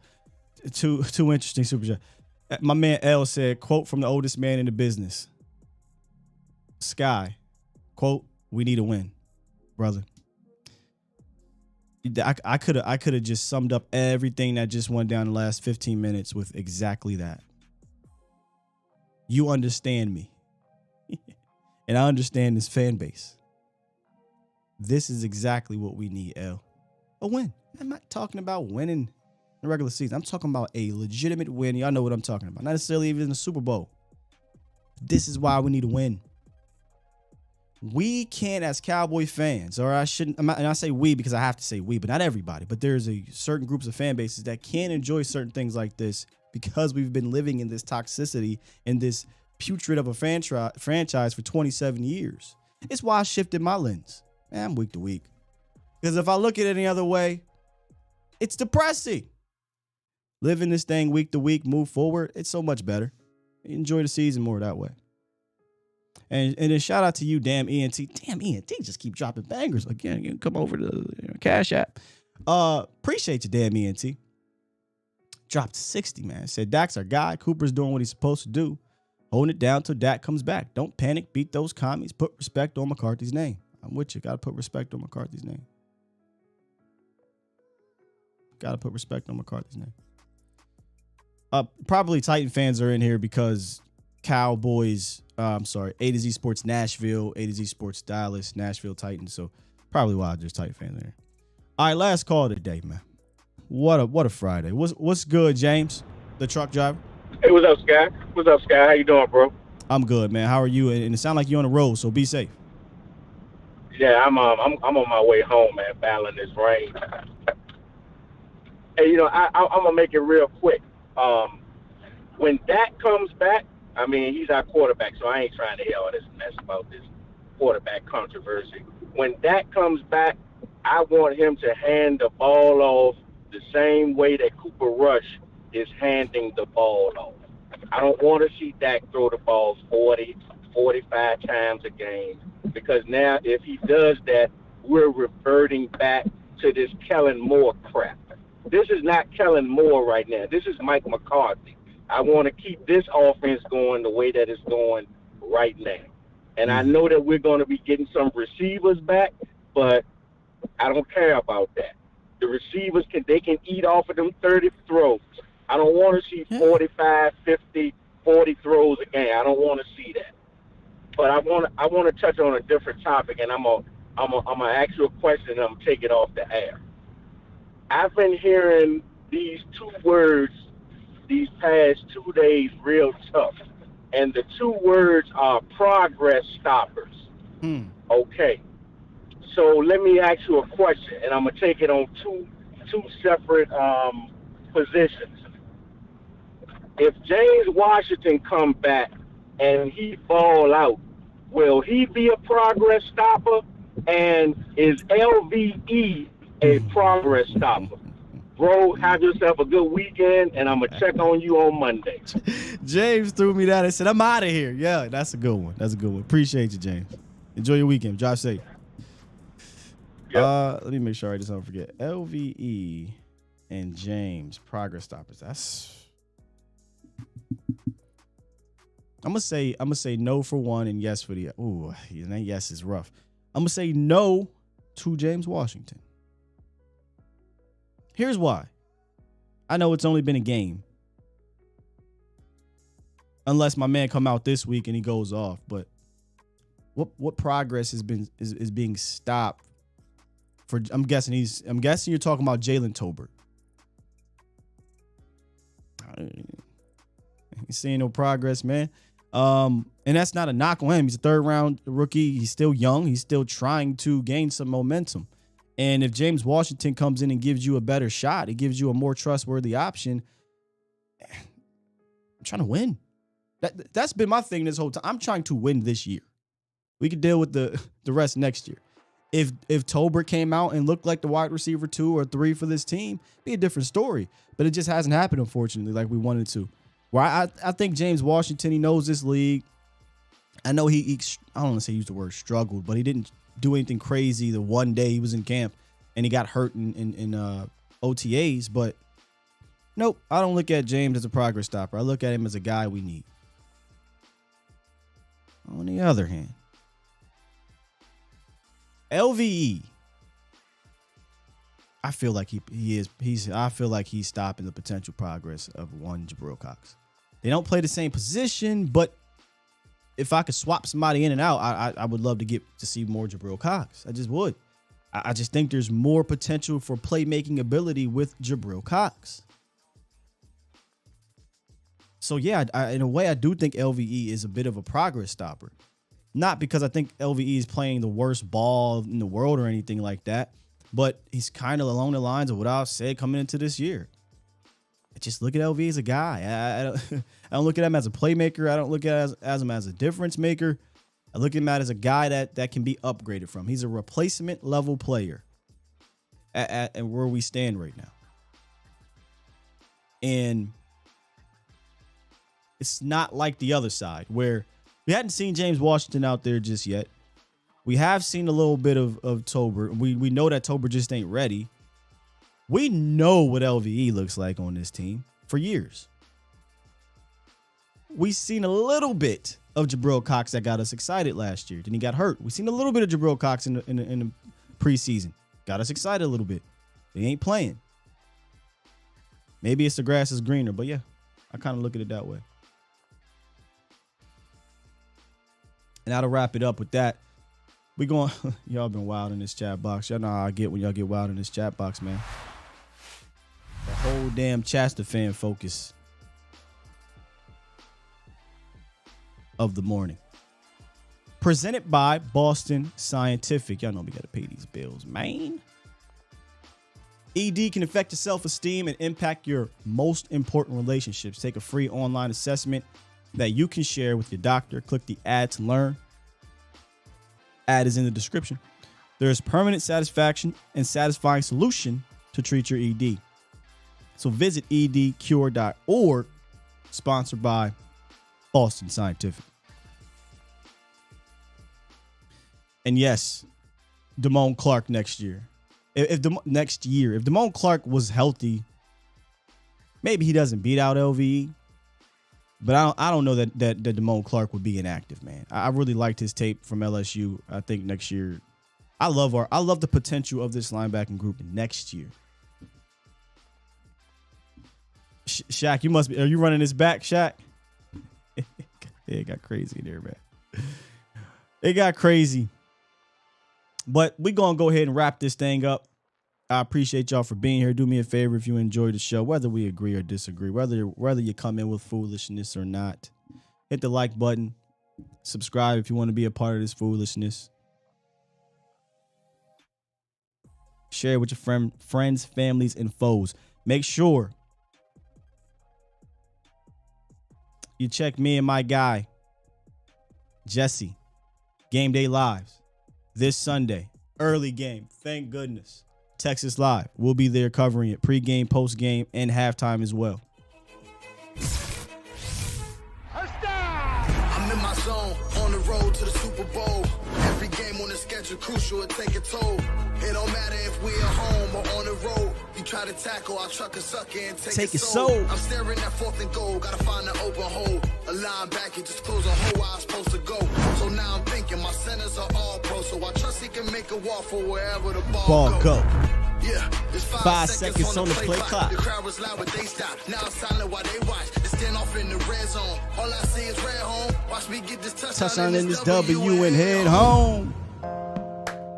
two interesting super chat. My man L said, quote from the oldest man in the business. Sky, quote, we need a win, brother. I could have just summed up everything that just went down the last 15 minutes with exactly that. You understand me. And I understand this fan base. This is exactly what we need, L. A win. I'm not talking about winning in the regular season. I'm talking about a legitimate win. Y'all know what I'm talking about. Not necessarily even in the Super Bowl. This is why we need a win. We can't, as Cowboy fans, or I shouldn't, and I say we because I have to say we, but not everybody. But there's a certain groups of fan bases that can't enjoy certain things like this because we've been living in this toxicity and this putrid of a franchise for 27 years. It's why I shifted my lens. Man, I'm week to week. Because if I look at it any other way, it's depressing. Living this thing week to week, move forward, it's so much better. Enjoy the season more that way. And then shout out to you, damn ENT. Damn ENT, just keep dropping bangers again. You come over to the Cash App. Appreciate you, damn ENT. Dropped 60, man. Said Dak's our guy. Cooper's doing what he's supposed to do. Holding it down till Dak comes back. Don't panic. Beat those commies. Put respect on McCarthy's name. I'm with you. Got to put respect on McCarthy's name. Got to put respect on McCarthy's name. Probably Titan fans are in here because Cowboys, A to Z Sports Nashville, A to Z Sports Dallas, Nashville Titans. So probably why there's Titan fans in here. All right, last call today, man. What a Friday. What's good, James, the truck driver? Hey, what's up, Sky? What's up, Sky? How you doing, bro? I'm good, man. How are you? And it sounds like you're on the road, so be safe. Yeah, I'm on my way home, man, battling this rain. Hey, I'm gonna make it real quick. When Dak comes back, I mean, he's our quarterback, so I ain't trying to hear all this mess about this quarterback controversy. When Dak comes back, I want him to hand the ball off the same way that Cooper Rush is handing the ball off. I don't want to see Dak throw the ball 40, 45 times a game, because now if he does that, we're reverting back to this Kellen Moore crap. This is not Kellen Moore right now. This is Mike McCarthy. I want to keep this offense going the way that it's going right now. And I know that we're going to be getting some receivers back, but I don't care about that. The receivers can eat off of them 30 throws. I don't want to see 45, 50, 40 throws a game. I don't want to see that. But I want to touch on a different topic, and I'm gonna ask you a question, and I'm gonna take it off the air. I've been hearing these two words these past 2 days real tough, and the two words are progress stoppers. Okay. So let me ask you a question, and I'm gonna take it on two separate positions. If James Washington come back and he fall out, will he be a progress stopper? And is LVE a progress stopper? Bro, have yourself a good weekend, and I'm going to check on you on Monday. James threw me that and said, I'm out of here. Yeah, that's a good one. That's a good one. Appreciate you, James. Enjoy your weekend. Drive safe. Let me make sure I just don't forget. LVE and James, progress stoppers. That's... I'm gonna say no for one and yes for the... Ooh, yes is rough. I'm going to say no to James Washington. Here's why. I know it's only been a game. Unless my man come out this week and he goes off. But what progress is being stopped for... I'm guessing you're talking about Jalen Tolbert. He's seeing no progress, man. And that's not a knock on him. He's a third-round rookie. He's still young. He's still trying to gain some momentum. And if James Washington comes in and gives you a better shot, it gives you a more trustworthy option. I'm trying to win. That's been my thing this whole time. I'm trying to win this year. We could deal with the rest next year. If Tolbert came out and looked like the wide receiver 2 or 3 for this team, it'd be a different story. But it just hasn't happened, unfortunately, like we wanted to. Where I think James Washington, he knows this league. I know I don't want to say use the word struggled, but he didn't do anything crazy the one day he was in camp and he got hurt in OTAs. But nope, I don't look at James as a progress stopper. I look at him as a guy we need. On the other hand, LVE, I feel like I feel like he's stopping the potential progress of one Jabril Cox. They don't play the same position, but if I could swap somebody in and out, I would love to get to see more Jabril Cox. I just would. I just think there's more potential for playmaking ability with Jabril Cox. So yeah, in a way, I do think LVE is a bit of a progress stopper. Not because I think LVE is playing the worst ball in the world or anything like that, but he's kind of along the lines of what I said coming into this year. I just look at LVE as a guy. I don't look at him as a playmaker. I don't look at him as a difference maker. I look at him as a guy that can be upgraded from. He's a replacement level player at where we stand right now. And it's not like the other side where we hadn't seen James Washington out there just yet. We have seen a little bit of Tolbert. We know that Tolbert just ain't ready. We know what LVE looks like on this team for years. We've seen a little bit of Jabril Cox that got us excited last year. Then he got hurt. We've seen a little bit of Jabril Cox in the preseason. Got us excited a little bit. They ain't playing. Maybe it's the grass is greener, but yeah, I kind of look at it that way. And I'll wrap it up with that. We going, y'all been wild in this chat box. Y'all know how I get when y'all get wild in this chat box, man. The whole damn Chasta fan focus of the morning. Presented by Boston Scientific. Y'all know we got to pay these bills, man. ED can affect your self-esteem and impact your most important relationships. Take a free online assessment that you can share with your doctor. Click the ad to learn. Ad is in the description. There's permanent satisfaction and satisfying solution to treat your ED. So visit edcure.org, sponsored by Boston Scientific. And yes, Damone Clark next year. If Damone Clark was healthy, maybe he doesn't beat out LVE. But I don't know that Damone Clark would be inactive, man. I really liked his tape from LSU. I think next year, I love the potential of this linebacking group next year. Shaq, are you running this back, Shaq? It got crazy there, man. It got crazy. But we're going to go ahead and wrap this thing up. I appreciate y'all for being here. Do me a favor if you enjoyed the show, whether we agree or disagree, whether you come in with foolishness or not. Hit the like button. Subscribe if you want to be a part of this foolishness. Share it with your friends, families, and foes. Make sure you check me and my guy, Jesse, Game Day Lives, this Sunday. Early game, thank goodness. Texas Live. We'll be there covering it pregame, postgame, and halftime as well. I'm in my zone, on the road to the Super Bowl. Every game on the schedule crucial, it take a toll. It don't matter if we at home or on the road. You try to tackle, I'll truck a sucker and take his soul. I'm staring at 4th and goal, gotta find an open hole. A linebacker just close a hole where I'm supposed to go. So now I'm thinking my centers are all pro, so I trust he can make a waffle wherever the ball go. Yeah, there's 5 seconds on the play clock. The crowd was loud, but they stopped. Now it's silent while they watch. They stand off in the red zone. All I see is red home. Watch me get this touchdown in this W and head home.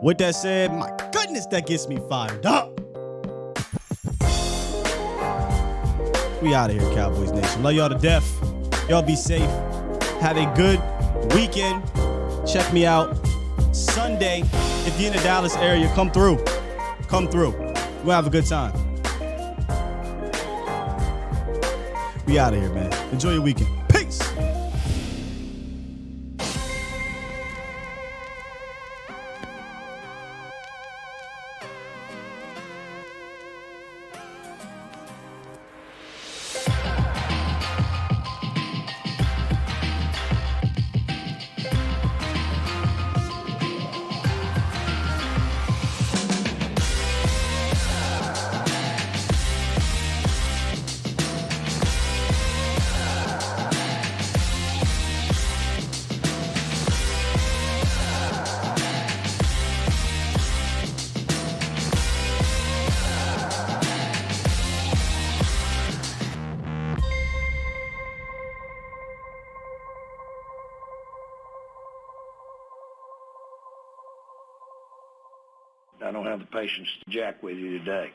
With that said, my goodness, that gets me fired up. We out of here, Cowboys Nation. Love y'all to death. Y'all be safe. Have a good weekend. Check me out Sunday. If you're in the Dallas area, come through. Come through. We'll have a good time. We out of here, man. Enjoy your weekend. Peace. I don't have the patience to jack with you today.